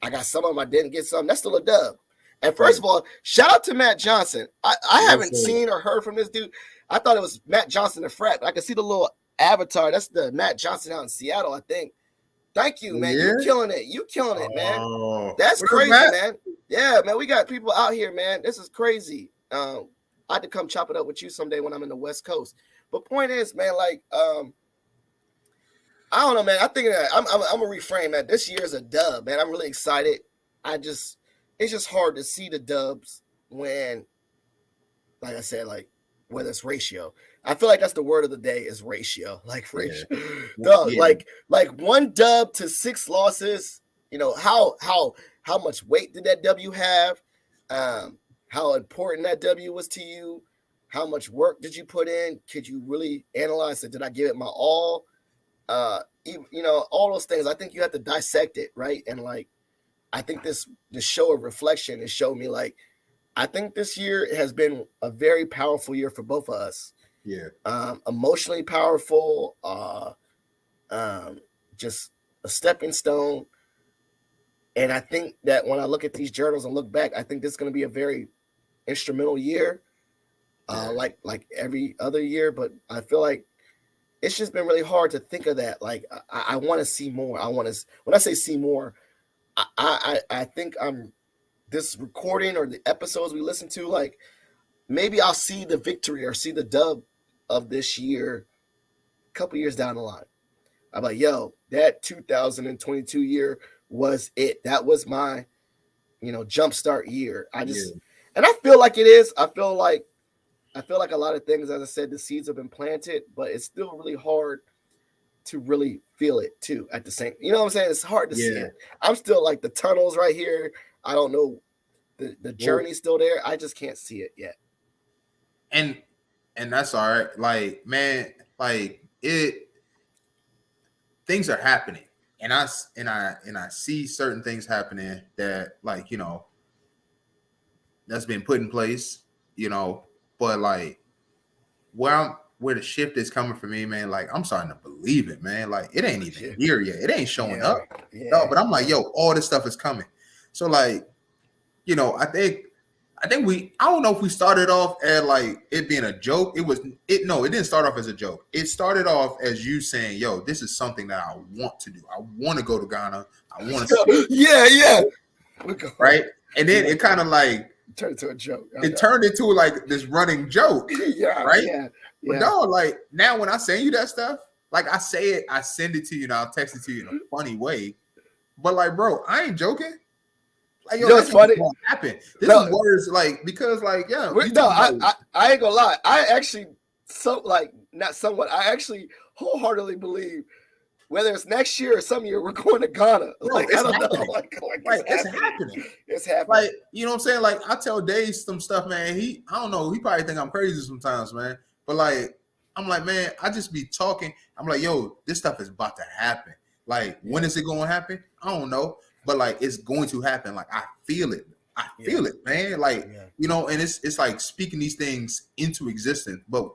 [SPEAKER 1] I got some of them, I didn't get some. That's still a dub. And first of all, shout out to Matt Johnson. I haven't seen or heard from this dude. I thought it was Matt Johnson the frat. I can see the little avatar. That's the Matt Johnson out in Seattle, I think. Thank you, man. You're killing it. You killing it, man. That's crazy, man. Yeah, man. We got people out here, man. This is crazy. I had to come chop it up with you someday when I'm in the West Coast. But point is, man, like, I don't know, man. I think that I'm gonna reframe, man. This year is a dub, man. I'm really excited. It's just hard to see the dubs when, like I said, like, whether it's ratio. I feel like that's the word of the day is ratio. Like ratio. Like 1 dub to 6 losses. You know, how much weight did that W have? How important that W was to you? How much work did you put in? Could you really analyze it? Did I give it my all? You know, all those things. I think you have to dissect it, right? And like, I think this show of reflection has shown me, like, I think this year has been a very powerful year for both of us.
[SPEAKER 2] Yeah.
[SPEAKER 1] Emotionally powerful, just a stepping stone. And I think that when I look at these journals and look back, I think this is going to be a very instrumental year, like every other year. But I feel like it's just been really hard to think of that. Like, I want to see more. When I say see more, I think this recording or the episodes we listen to, like, maybe I'll see the victory or see the dub of this year a couple years down the line. I'm like, yo, that 2022 year was it. That was my, jumpstart year. And I feel like it is. I feel like a lot of things, as I said, the seeds have been planted, but it's still really hard to really feel it too at the same. You know what I'm saying? It's hard to see it. I'm still like, the tunnel's right here. I don't know. The journey's still there. I just can't see it yet.
[SPEAKER 2] And that's all right. Like, man, like things are happening. And I see certain things happening that, like, that's been put in place, but like where the shift is coming for me, man, like, I'm starting to believe it, man. Like, it ain't even here yet. It ain't showing up. No, but I'm like, yo, all this stuff is coming. So like, I think I don't know if we started off at like it being a joke. It didn't start off as a joke. It started off as you saying, yo, this is something that I want to do. I want to go to Ghana. I want to
[SPEAKER 1] yeah.
[SPEAKER 2] Right. And then it kind of like
[SPEAKER 1] turned into a joke.
[SPEAKER 2] It turned into like this running joke.
[SPEAKER 1] Yeah.
[SPEAKER 2] Right.
[SPEAKER 1] Yeah.
[SPEAKER 2] But
[SPEAKER 1] Yeah.
[SPEAKER 2] dog, like now when I send you that stuff, like I say it, I send it to you and I'll text it to you in a funny way. But like, bro, I ain't joking. Like,
[SPEAKER 1] You
[SPEAKER 2] yo,
[SPEAKER 1] know
[SPEAKER 2] this
[SPEAKER 1] what's
[SPEAKER 2] ain't
[SPEAKER 1] funny?
[SPEAKER 2] gonna happen. This
[SPEAKER 1] No,
[SPEAKER 2] is words like because like, yeah, you
[SPEAKER 1] no,
[SPEAKER 2] talking about
[SPEAKER 1] I ain't gonna lie. I actually not somewhat. I actually wholeheartedly believe whether it's next year or some year, we're going to Ghana.
[SPEAKER 2] bro,
[SPEAKER 1] Like I
[SPEAKER 2] it's
[SPEAKER 1] don't know.
[SPEAKER 2] happening.
[SPEAKER 1] Like
[SPEAKER 2] Like
[SPEAKER 1] it's
[SPEAKER 2] it's
[SPEAKER 1] happening.
[SPEAKER 2] happening.
[SPEAKER 1] It's happening.
[SPEAKER 2] Like, you know what I'm saying? Like, I tell Dave some stuff, man. I don't know, he probably think I'm crazy sometimes, man. But like, I'm like, man, I just be talking. I'm like, yo, this stuff is about to happen. Like, when is it going to happen? I don't know. But like, it's going to happen. Like, I feel it. I feel it, man. Like, you know, and it's like speaking these things into existence. But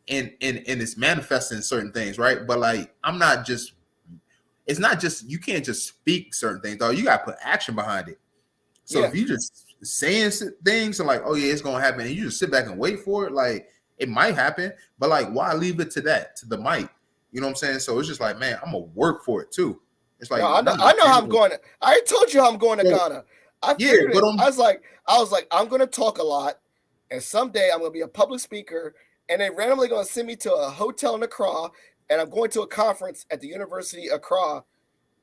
[SPEAKER 2] and it's manifesting certain things, right? But like, it's not just you can't just speak certain things, though. You got to put action behind it. So if you just saying things and like, oh yeah, it's gonna happen, and you just sit back and wait for it, like it might happen, but like, why leave it to the mic? You know what I'm saying? So it's just like, man, I'm gonna work for it too. It's like,
[SPEAKER 1] I know how I'm going. I told you how I'm going to Ghana. I figured it. I was like, I'm going to talk a lot, and someday I'm going to be a public speaker, and they randomly going to send me to a hotel in Accra, and I'm going to a conference at the University of Accra.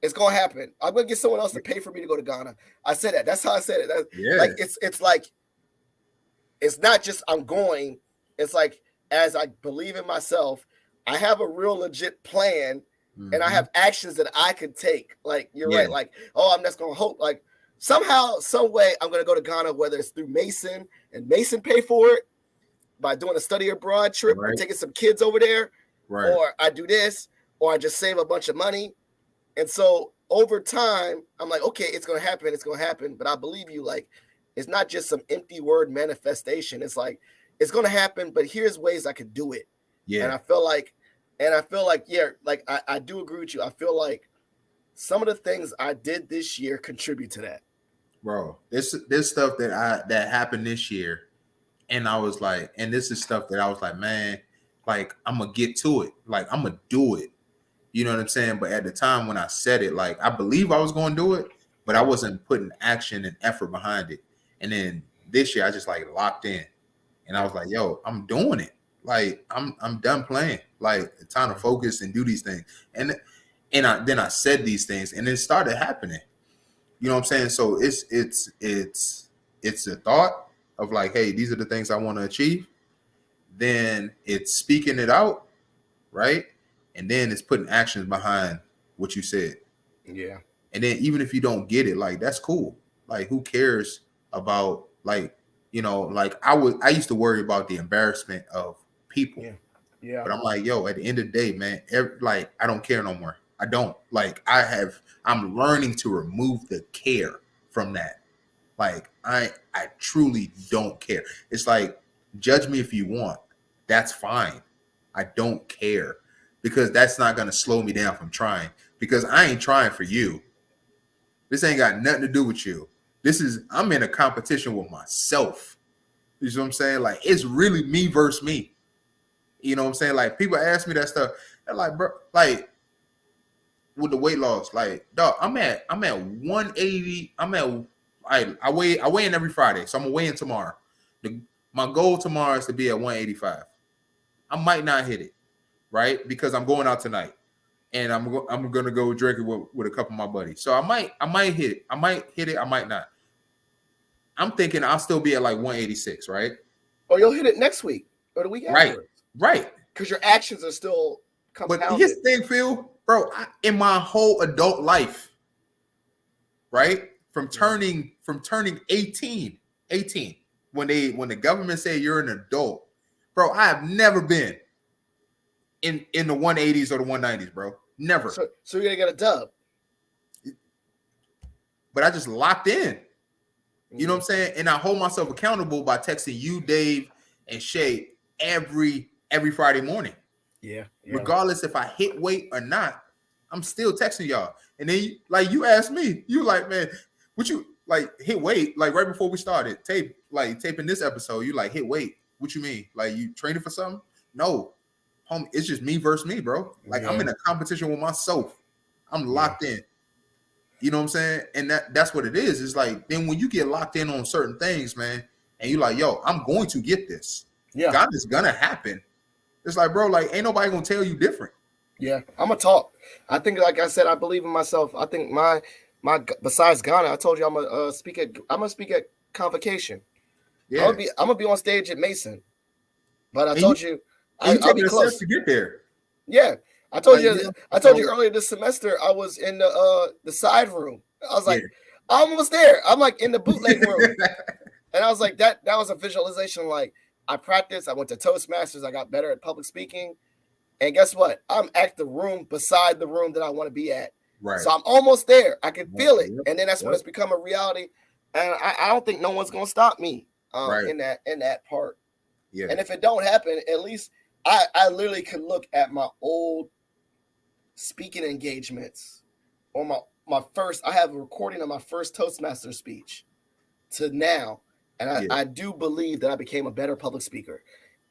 [SPEAKER 1] It's going to happen. I'm going to get someone else to pay for me to go to Ghana. I said that. That's how I said it. Like it's like it's not just I'm going. It's like as I believe in myself, I have a real legit plan. And I have actions that I can take. Like you're right. Like, oh, I'm just gonna hope. Like somehow, some way, I'm gonna go to Ghana, whether it's through Mason and Mason pay for it by doing a study abroad trip or taking some kids over there, or I do this, or I just save a bunch of money. And so over time, I'm like, okay, it's gonna happen. It's gonna happen. But I believe you. Like, it's not just some empty word manifestation. It's like it's gonna happen. But here's ways I could do it. Yeah. And I feel like. Yeah, like I do agree with you. I feel like some of the things I did this year contribute to that.
[SPEAKER 2] Bro, this stuff that happened this year, and I was like, and this is stuff that I was like, man, like I'm gonna get to it. Like I'm gonna do it. You know what I'm saying? But at the time when I said it, like I believe I was gonna do it, but I wasn't putting action and effort behind it. And then this year I just like locked in, and I was like, yo, I'm doing it. Like I'm done playing. Like it's time to focus and do these things. And then I said these things, and it started happening. You know what I'm saying? So it's a thought of like, hey, these are the things I want to achieve. Then it's speaking it out, right? And then it's putting actions behind what you said.
[SPEAKER 1] Yeah.
[SPEAKER 2] And then even if you don't get it, like that's cool. Like who cares about like, you know, like I used to worry about the embarrassment of people.
[SPEAKER 1] Yeah.
[SPEAKER 2] But I'm like, yo, at the end of the day, man, like I don't care no more. I don't. Like I'm learning to remove the care from that. Like I truly don't care. It's like, judge me if you want. That's fine. I don't care because that's not going to slow me down from trying because I ain't trying for you. This ain't got nothing to do with you. I'm in a competition with myself. You know what I'm saying? Like it's really me versus me. You know what I'm saying? Like people ask me that stuff. They're like, bro, like with the weight loss, like, dog, I'm at 180. I weigh in every Friday, so I'm gonna weigh in tomorrow. My goal tomorrow is to be at 185. I might not hit it, right? Because I'm going out tonight, and I'm gonna go drink it with a couple of my buddies. So I might hit it. I might hit it. I might not. I'm thinking I'll still be at like 186, right?
[SPEAKER 1] Or you'll hit it next week or the week after.
[SPEAKER 2] Right.
[SPEAKER 1] Because your actions are still compounded.
[SPEAKER 2] But here's the thing, Phil, bro. In my whole adult life, right, from turning 18, when the government say you're an adult, bro, I have never been in the 180s or the 190s, bro. Never.
[SPEAKER 1] So you're gonna get a dub.
[SPEAKER 2] But I just locked in. You know what I'm saying? And I hold myself accountable by texting you, Dave, and Shay every Friday morning.
[SPEAKER 1] Yeah.
[SPEAKER 2] Regardless if I hit weight or not, I'm still texting y'all. And then you asked me, you like, man, would you like hit weight? Like right before we started taping this episode, you like hit weight. What you mean? Like you training for something? No, homie, it's just me versus me, bro. Like I'm in a competition with myself. I'm locked in. You know what I'm saying? And that's what it is. It's like then when you get locked in on certain things, man, and you're like, yo, I'm going to get this. Yeah. God is gonna happen. It's like, bro, like ain't nobody gonna tell you different.
[SPEAKER 1] Yeah, I'm gonna talk. I think, like I said, I believe in myself. I think my besides Ghana, I told you I'm gonna speak at Convocation.
[SPEAKER 2] Yeah,
[SPEAKER 1] I'm gonna be on stage at Mason. But I
[SPEAKER 2] and
[SPEAKER 1] told you,
[SPEAKER 2] you
[SPEAKER 1] I'll
[SPEAKER 2] taking
[SPEAKER 1] be
[SPEAKER 2] the steps
[SPEAKER 1] close.
[SPEAKER 2] to get there.
[SPEAKER 1] Yeah,
[SPEAKER 2] Like, you know,
[SPEAKER 1] I told you
[SPEAKER 2] so
[SPEAKER 1] earlier this semester I was in the side room. I was
[SPEAKER 2] yeah.
[SPEAKER 1] like, I'm almost there. I'm like in the bootleg room, and I was like, that was a visualization. Like I practiced. I went to Toastmasters. I got better at public speaking. And guess what? I'm at the room beside the room that I want to be at.
[SPEAKER 2] Right.
[SPEAKER 1] So I'm almost there. I can feel it.
[SPEAKER 2] Yep.
[SPEAKER 1] And then that's when it's become a reality. And I don't think no one's gonna stop me
[SPEAKER 2] Right.
[SPEAKER 1] in that part.
[SPEAKER 2] Yeah.
[SPEAKER 1] And if it don't happen, at least I literally could look at my old speaking engagements or my first, I have a recording of my first Toastmaster speech to now. And I do believe that I became a better public speaker.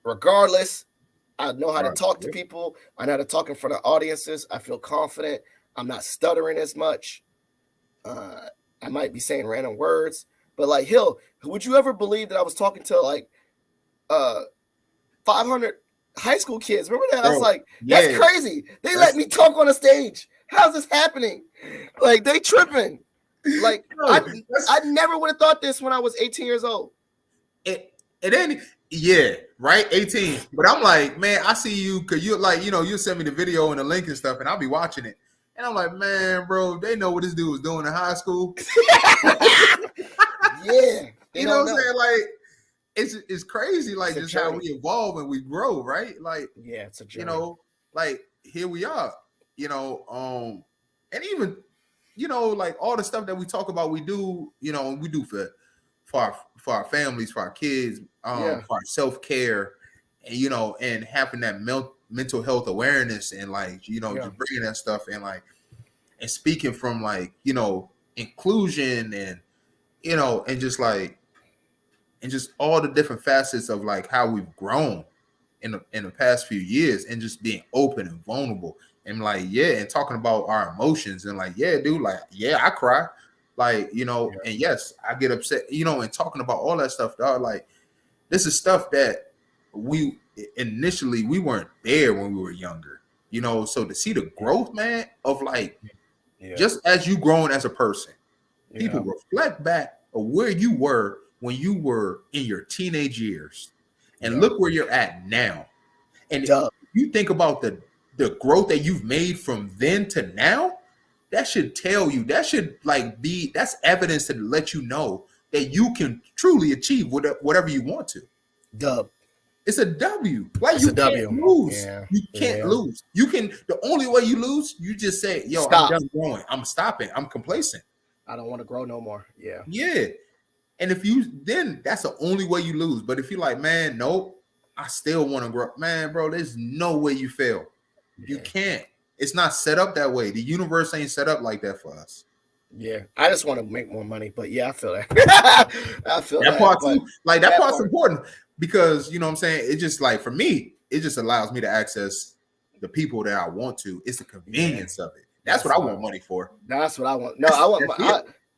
[SPEAKER 1] Regardless, I know how to talk to people. I know how to talk in front of audiences. I feel confident. I'm not stuttering as much. I might be saying random words, but like Hill, would you ever believe that I was talking to like 500 high school kids? Remember that? Bro, I was like, that's crazy. They let me talk on a stage. How's this happening? Like they tripping. Like I never would have thought this when I was 18 years old.
[SPEAKER 2] It ain't. Yeah, right. 18. But I'm like, man, I see you because you're like, you know, you send me the video and the link and stuff, and I'll be watching it. And I'm like, man, bro, they know what this dude was doing in high school.
[SPEAKER 1] Yeah.
[SPEAKER 2] You know what I'm saying? Like, it's crazy, like just how we evolve and we grow, right? Like,
[SPEAKER 1] yeah, it's a journey.
[SPEAKER 2] You know, like here we are, you know, and even, you know, like all the stuff that we talk about, we do, you know, we do for our families, for our kids, for our self-care, and you know, and having that mental health awareness and like, you know, just bringing that stuff and like, and speaking from like, you know, inclusion and, you know, and just like, and just all the different facets of like how we've grown in the past few years and just being open and vulnerable and like, and talking about our emotions and like, dude, like, I cry. Like, you know, and yes, I get upset, you know, and talking about all that stuff, dog, like this is stuff that we initially, we weren't there when we were younger, you know, so to see the growth, man, of like, just as you growing as a person, people reflect back of where you were when you were in your teenage years and look where you're at now. And if you think about the growth that you've made from then to now, that should tell you, that should like be, that's evidence to let you know that you can truly achieve whatever you want to. It's a W. Like it's you can't lose. You can't lose. You can, the only way you lose, you just say, yo, stop. I'm done growing. I'm stopping. I'm complacent.
[SPEAKER 1] I don't want to grow no more.
[SPEAKER 2] Yeah. And if you, then that's the only way you lose. But if you're like, man, nope, I still want to grow. Man, bro, there's no way you fail. You can't. It's not set up that way. The universe ain't set up like that for us.
[SPEAKER 1] Yeah, I just want to make more money. But I feel that. I feel that
[SPEAKER 2] part too. Like that part's important because, you know what I'm saying? It just like, for me, it just allows me to access the people that I want to. It's the convenience of it. That's what I want money for.
[SPEAKER 1] That's what I want. No,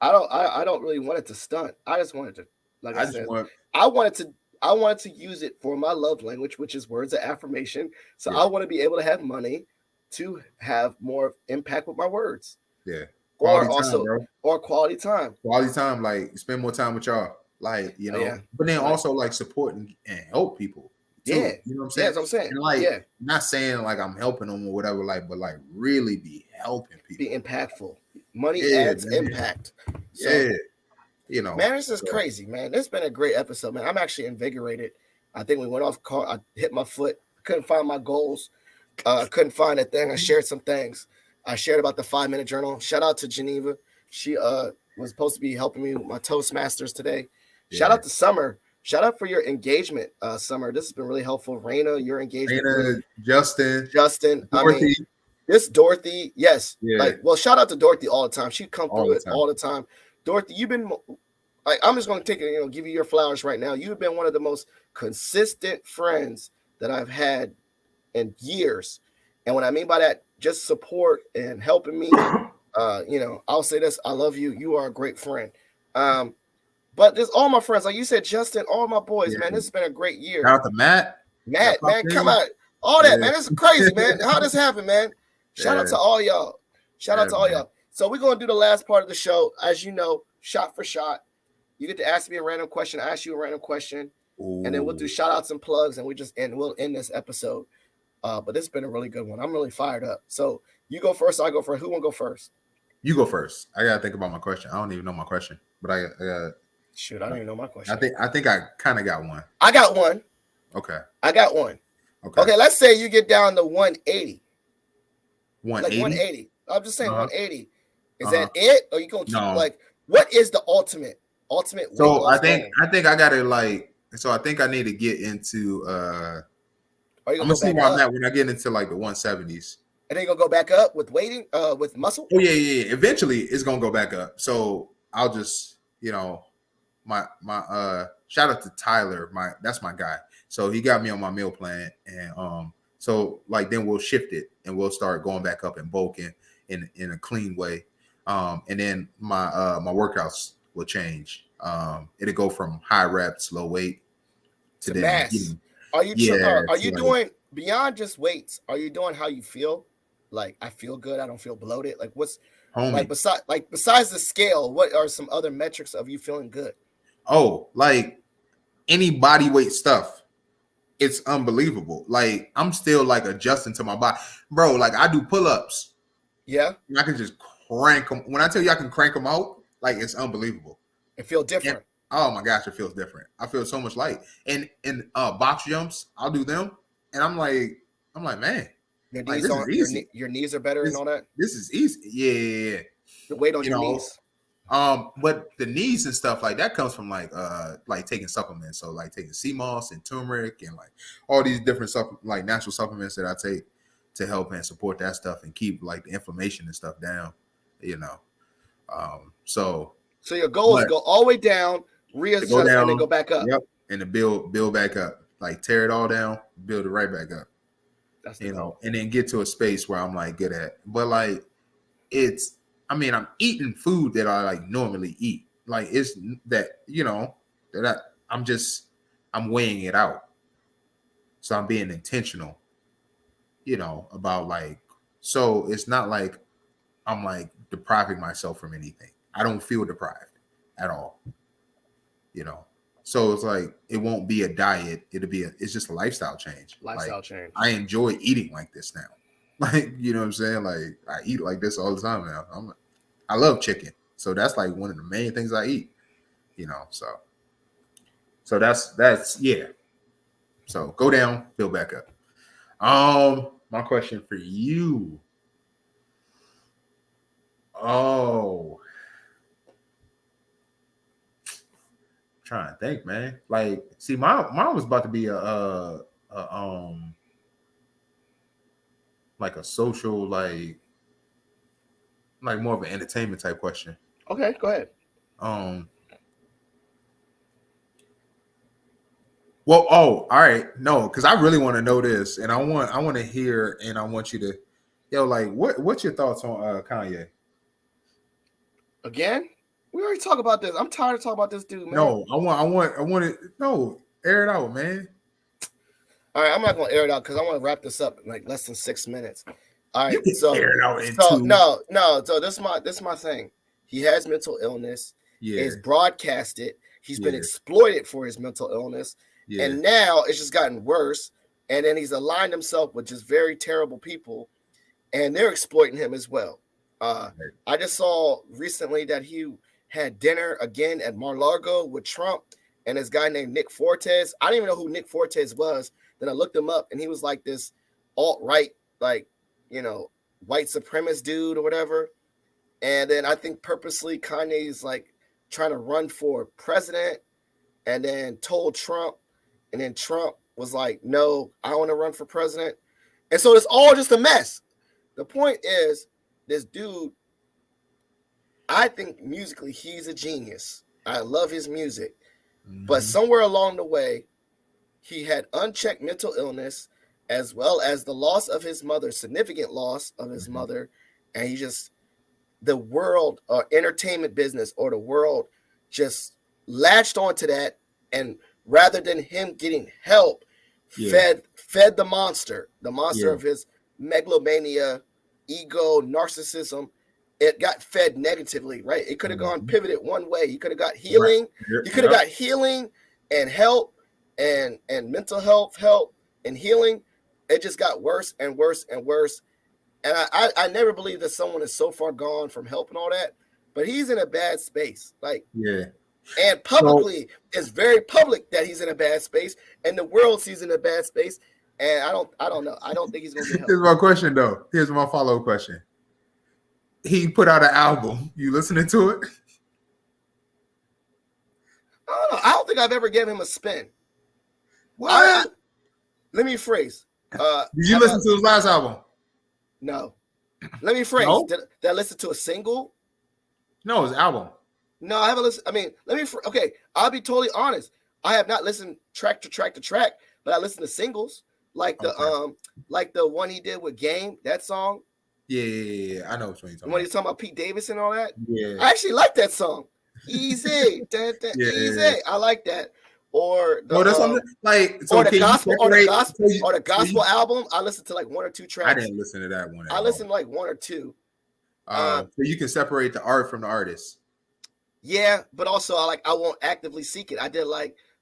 [SPEAKER 1] I don't really want it to stunt. I just wanted to, like I said, I wanted to use it for my love language, which is words of affirmation. So I want to be able to have money to have more impact with my words.
[SPEAKER 2] Yeah.
[SPEAKER 1] Quality time.
[SPEAKER 2] Quality time, like spend more time with y'all. Like, you know, but then also like support and help people. Too.
[SPEAKER 1] Yeah.
[SPEAKER 2] You know what I'm saying?
[SPEAKER 1] That's what I'm saying.
[SPEAKER 2] And like, not saying like I'm helping them or whatever, like, but like really be helping people.
[SPEAKER 1] Be impactful. Money adds impact. So,
[SPEAKER 2] you know,
[SPEAKER 1] man, this is crazy, man. This has been a great episode, man. I'm actually invigorated. I think we went off call. I hit my foot. Couldn't find my goals. Couldn't find a thing. I shared some things. I shared about the 5-minute journal. Shout out to Geneva. She was supposed to be helping me with my Toastmasters today. Shout out to Summer. Shout out for your engagement, Summer. This has been really helpful. Raina, your engagement.
[SPEAKER 2] Justin.
[SPEAKER 1] Dorothy. I mean, this Dorothy, yes. Like, well, shout out to Dorothy all the time. She come through it all the time. Dorothy, you've been like, I'm just going to take it, give you your flowers right now. You've been one of the most consistent friends that I've had in years. And what I mean by that, just support and helping me. I'll say this. I love you. You are a great friend. But there's all my friends, like you said, Justin, all my boys, man. This has been a great year.
[SPEAKER 2] Shout out to Matt.
[SPEAKER 1] Man, come on. All that, man. It's crazy, man. How this happened, man? Shout out to all y'all. Shout out to all y'all. So we're gonna do the last part of the show, as you know, shot for shot. You get to ask me a random question. I ask you a random question, and then we'll do shout outs and plugs, and we'll end this episode. But this has been a really good one. I'm really fired up. So you go first. I go first. Who want to go first?
[SPEAKER 2] You go first. I gotta think about my question. I don't even know my question, but I got.
[SPEAKER 1] Shoot, I don't even know my question.
[SPEAKER 2] I think I kind of got one.
[SPEAKER 1] I got one.
[SPEAKER 2] Okay.
[SPEAKER 1] I got one.
[SPEAKER 2] Okay.
[SPEAKER 1] Okay. Let's say you get down to 180.
[SPEAKER 2] 180.
[SPEAKER 1] Like 180. I'm just saying 180. Is that it, or you gonna keep like? What is the ultimate?
[SPEAKER 2] So I think I gotta like. So I think I need to get into. I'm gonna see where I'm at when I get into like the 170s.
[SPEAKER 1] And then you're gonna go back up with weighting, with muscle.
[SPEAKER 2] Oh yeah. Eventually, it's gonna go back up. So I'll just, my shout out to Tyler. That's my guy. So he got me on my meal plan, and so like then we'll shift it and we'll start going back up and bulking in a clean way. And then my workouts will change. It'll go from high reps, low weight to
[SPEAKER 1] mass. Are you doing beyond just weights? Are you doing how you feel? Like, I feel good, I don't feel bloated. Like, what's like besides the scale, what are some other metrics of you feeling good?
[SPEAKER 2] Oh, like any body weight stuff, it's unbelievable. Like, I'm still like adjusting to my body, bro. Like, I do pull-ups.
[SPEAKER 1] Yeah,
[SPEAKER 2] and I can just crank them. When I tell you I can crank them out, like, it's unbelievable.
[SPEAKER 1] It feels different.
[SPEAKER 2] And, oh my gosh, it feels different. I feel so much light. And box jumps, I'll do them, and I'm like, man,
[SPEAKER 1] your knees your knees are better and all that.
[SPEAKER 2] This is easy. Yeah.
[SPEAKER 1] The weight on your knees.
[SPEAKER 2] But the knees and stuff like that comes from like taking supplements. So like taking sea moss and turmeric and like all these different like natural supplements that I take to help and support that stuff and keep like the inflammation and stuff down. So your
[SPEAKER 1] goal is to go all the way down, readjust, and then go back up.
[SPEAKER 2] Yep, and to build back up, like tear it all down, build it right back up.
[SPEAKER 1] That's
[SPEAKER 2] and then get to a space where I'm like good at. But like I'm eating food that I like normally eat. Like it's that I'm weighing it out. So I'm being intentional, about like, so it's not like I'm like depriving myself from anything. I don't feel deprived at all. So it's like it won't be a diet. It's just a lifestyle change.
[SPEAKER 1] Change.
[SPEAKER 2] I enjoy eating like this now. Like, you know what I'm saying? Like I eat like this all the time now. I love chicken. So that's like one of the main things I eat. So that's yeah. So go down, build back up. My question for you. Oh. Trying to think, man. Like, see, mine was about to be like a social, like more of an entertainment type question.
[SPEAKER 1] Okay, go ahead.
[SPEAKER 2] Well, all right, no, because I really want to know this, and I want to hear, and I want you to, like, what's your thoughts on Kanye?
[SPEAKER 1] Again? We already talked about this. I'm tired of talking about this dude, man.
[SPEAKER 2] No, I want it. No, air it out, man.
[SPEAKER 1] All right, I'm not gonna air it out because I want to wrap this up in like less than 6 minutes. All right, so
[SPEAKER 2] air it out in two.
[SPEAKER 1] No. So this is my thing. He has mental illness.
[SPEAKER 2] Yeah,
[SPEAKER 1] he's broadcasted. He's been exploited for his mental illness, and now it's just gotten worse. And then he's aligned himself with just very terrible people, and they're exploiting him as well. I just saw recently that he had dinner again at Mar-a-Lago with Trump and this guy named Nick Fortes. I didn't even know who Nick Fortes was. Then I looked him up, and he was like this alt-right, like, white supremacist dude or whatever. And then I think purposely Kanye's like trying to run for president and then told Trump. And then Trump was like, no, I want to run for president. And so it's all just a mess. The point is, this dude, I think musically he's a genius. I love his music. Mm-hmm. But somewhere along the way, he had unchecked mental illness as well as the loss of his mother, significant loss of his mother. And he just, the world or entertainment business or the world just latched onto that. And rather than him getting help fed the monster
[SPEAKER 2] Yeah.
[SPEAKER 1] of his megalomania, ego, narcissism. It got fed negatively, right? It could have gone pivoted one way. You could have got healing.
[SPEAKER 2] Right.
[SPEAKER 1] You could have got healing and help and mental health help and healing. It just got worse and worse and worse. And I never believed that someone is so far gone from help and all that, but he's in a bad space. Like,
[SPEAKER 2] yeah.
[SPEAKER 1] And publicly, it's very public that he's in a bad space, and the world sees him in a bad space. And I don't know. I don't think he's gonna get help.
[SPEAKER 2] Here's my question though. Here's my follow-up question. He put out an album. You listening to it?
[SPEAKER 1] I don't think I've ever given him a spin.
[SPEAKER 2] What?
[SPEAKER 1] Let me phrase.
[SPEAKER 2] Did you listen to his last album?
[SPEAKER 1] No. Let me phrase.
[SPEAKER 2] No?
[SPEAKER 1] Did I listen to a single?
[SPEAKER 2] No, his album.
[SPEAKER 1] No, I haven't listened. I mean, okay, I'll be totally honest. I have not listened track to track, but I listened to singles like the one he did with Game, that song.
[SPEAKER 2] Yeah. I know what you're talking about.
[SPEAKER 1] When he's talking about Pete Davidson and all that.
[SPEAKER 2] Yeah.
[SPEAKER 1] I actually like that song. Easy. Easy. I like that. Or the gospel album. I listened to like one or two tracks.
[SPEAKER 2] I didn't listen to that one.
[SPEAKER 1] I listened to like one or two.
[SPEAKER 2] So you can separate the art from the artist.
[SPEAKER 1] Yeah, but also I won't actively seek it. I did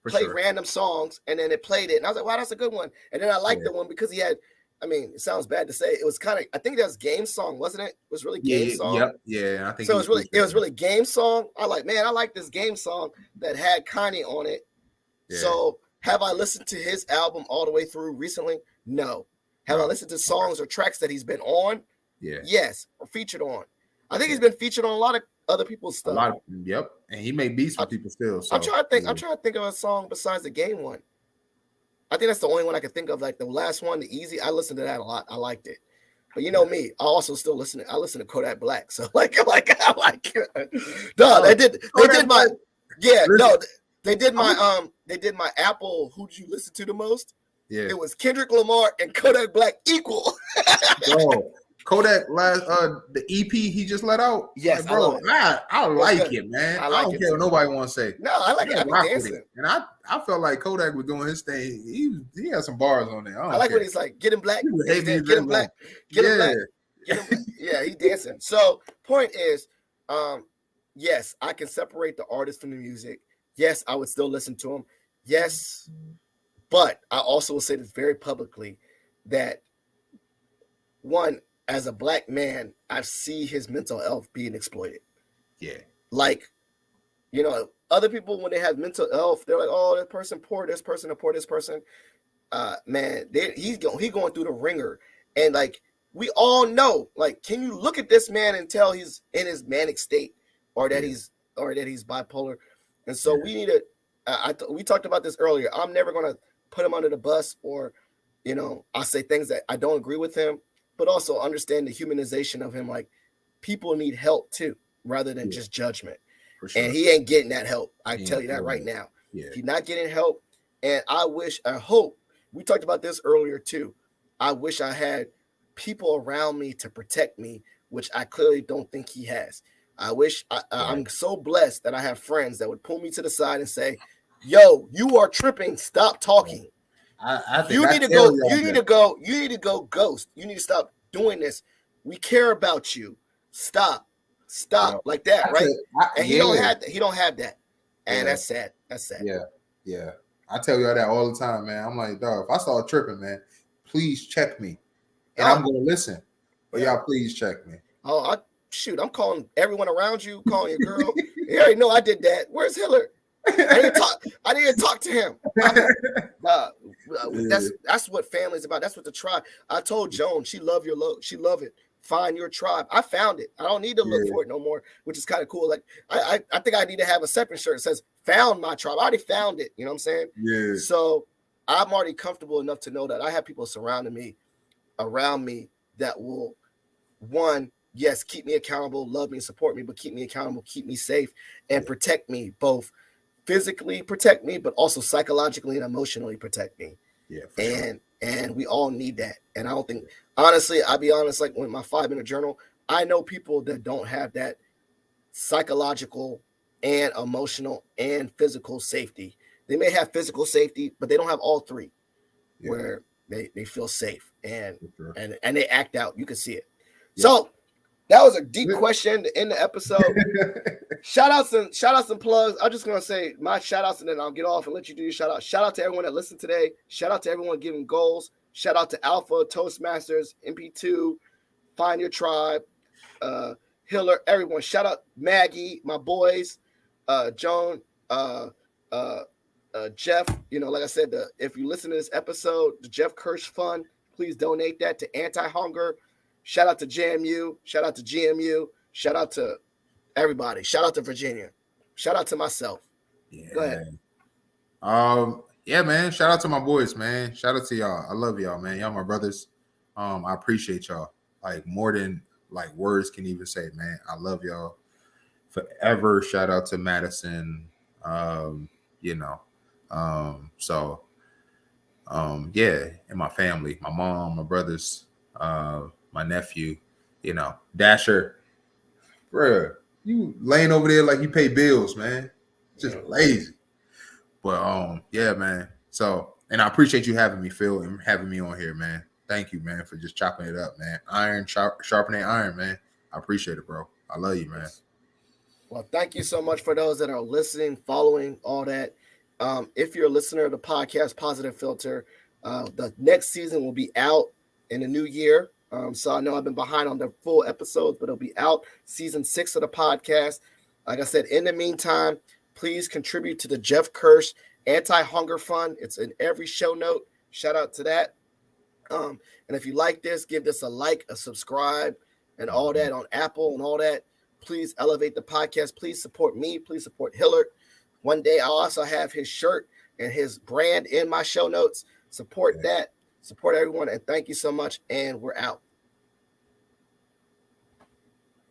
[SPEAKER 1] play random songs, and then it played it, and I was like, wow, that's a good one. And then I liked the one because he had, I mean, it sounds bad to say, it was kind of, I think that was Game song, wasn't it? It was really Game song.
[SPEAKER 2] Yep. Yeah, I think
[SPEAKER 1] so. It was really Game song. I like this Game song that had Kanye on it. Yeah. So have I listened to his album all the way through recently? No. Have I listened to songs or tracks that he's been on?
[SPEAKER 2] Yeah.
[SPEAKER 1] Yes, or featured on. I think he's been featured on a lot of other people's stuff.
[SPEAKER 2] Yep. And he made beats with people still. So.
[SPEAKER 1] I'm trying to think of a song besides the Game one. I think that's the only one I can think of. Like the last one, the Easy. I listened to that a lot. I liked it. But you know me, I also still listen to Kodak Black. So I like no, they did my Apple. Who did you listen to the most?
[SPEAKER 2] Yeah.
[SPEAKER 1] It was Kendrick Lamar and Kodak Black equal.
[SPEAKER 2] Bro, Kodak last the EP he just let out.
[SPEAKER 1] Yes,
[SPEAKER 2] bro. I like it, man. I don't care what nobody wants to say.
[SPEAKER 1] No, I like it. I dancing.
[SPEAKER 2] And I felt like Kodak was doing his thing. He had some bars on there.
[SPEAKER 1] I like when he's like, get him black, get him black, get him black. Yeah, he dancing. So point is, yes, I can separate the artist from the music. Yes, I would still listen to him. Yes, but I also will say this very publicly that one, as a black man, I see his mental health being exploited.
[SPEAKER 2] Yeah.
[SPEAKER 1] Like, you know, other people, when they have mental health, they're like, oh, that person poor, this person, poor this person. Man, he's going through the ringer. And like, we all know, like, can you look at this man and tell he's in his manic state or that he's bipolar? And so we need to, we talked about this earlier. I'm never going to put him under the bus or, you know, I'll say things that I don't agree with him, but also understand the humanization of him. Like, people need help too, rather than just judgment. Sure. And he ain't getting that help. I tell you that right now. Yeah. He's not getting help. And I hope, we talked about this earlier too. I wish I had people around me to protect me, which I clearly don't think he has. I wish I'm so blessed that I have friends that would pull me to the side and say, yo, you are tripping. Stop talking.
[SPEAKER 2] I think
[SPEAKER 1] you need to go ghost. You need to stop doing this. We care about you. Stop like that, right? And he don't have that. And that's sad.
[SPEAKER 2] Yeah. I tell y'all that all the time, man. I'm like, dog, if I start tripping, man, please check me. And I'm gonna listen. But y'all please check me.
[SPEAKER 1] Oh, I'm calling everyone around you, calling your girl. You already know I did that. Where's Hillard? I didn't talk to him. That's what family's about. That's what the tribe. I told Joan, she love it. Find your tribe. I found it. I don't need to look for it no more, which is kind of cool. Like I think I need to have a separate shirt that says found my tribe. I already found it. You know what I'm saying?
[SPEAKER 2] Yeah.
[SPEAKER 1] So I'm already comfortable enough to know that I have people surrounding me, around me that will, one, yes, keep me accountable, love me, support me, but keep me accountable, keep me safe, and protect me, both physically protect me, but also psychologically and emotionally protect me.
[SPEAKER 2] Yeah.
[SPEAKER 1] And we all need that. And I don't think, honestly, I'll be honest, like with my 5-minute journal, I know people that don't have that psychological and emotional and physical safety. They may have physical safety, but they don't have all three. where they feel safe and
[SPEAKER 2] sure.
[SPEAKER 1] and they act out. You can see it. Yeah. So that was a deep question in the episode. Shout outs and plugs. I'm just gonna say my shout outs and then I'll get off and let you do your shout out. Shout out to everyone that listened today. Shout out to everyone giving goals. Shout out to Alpha, Toastmasters, MP2, Find Your Tribe, Hillard, everyone. Shout out Maggie, my boys, Joan, Jeff. Like I said, if you listen to this episode, the Jeff Kirsch Fund, please donate that to Anti-Hunger. Shout out to JMU. Shout out to GMU. Shout out to everybody. Shout out to Virginia. Shout out to myself.
[SPEAKER 2] Yeah.
[SPEAKER 1] Go ahead.
[SPEAKER 2] Yeah, man. Shout out to my boys, man. Shout out to y'all. I love y'all, man. Y'all my brothers. I appreciate y'all. Like more than like words can even say, man. I love y'all forever. Shout out to Madison. Yeah, and my family, my mom, my brothers, my nephew, Dasher. Bruh, you laying over there like you pay bills, man. Just lazy. But yeah, man. So, and I appreciate you having me, Phil, and having me on here, man. Thank you, man, for just chopping it up, man. Iron sharpening iron, man. I appreciate it, bro. I love you, man.
[SPEAKER 1] Well, thank you so much for those that are listening, following, all that. If you're a listener of the podcast, Positive Philter, the next season will be out in the new year. So I know I've been behind on the full episodes, but it'll be out season 6 of the podcast. Like I said, in the meantime, please contribute to the Jeff Kirsch Anti-Hunger Fund. It's in every show note. Shout out to that. And if you like this, give this a like, a subscribe, and all that on Apple and all that. Please elevate the podcast. Please support me. Please support Hillard. One day I'll also have his shirt and his brand in my show notes. Support that. Support everyone. And thank you so much. And we're out.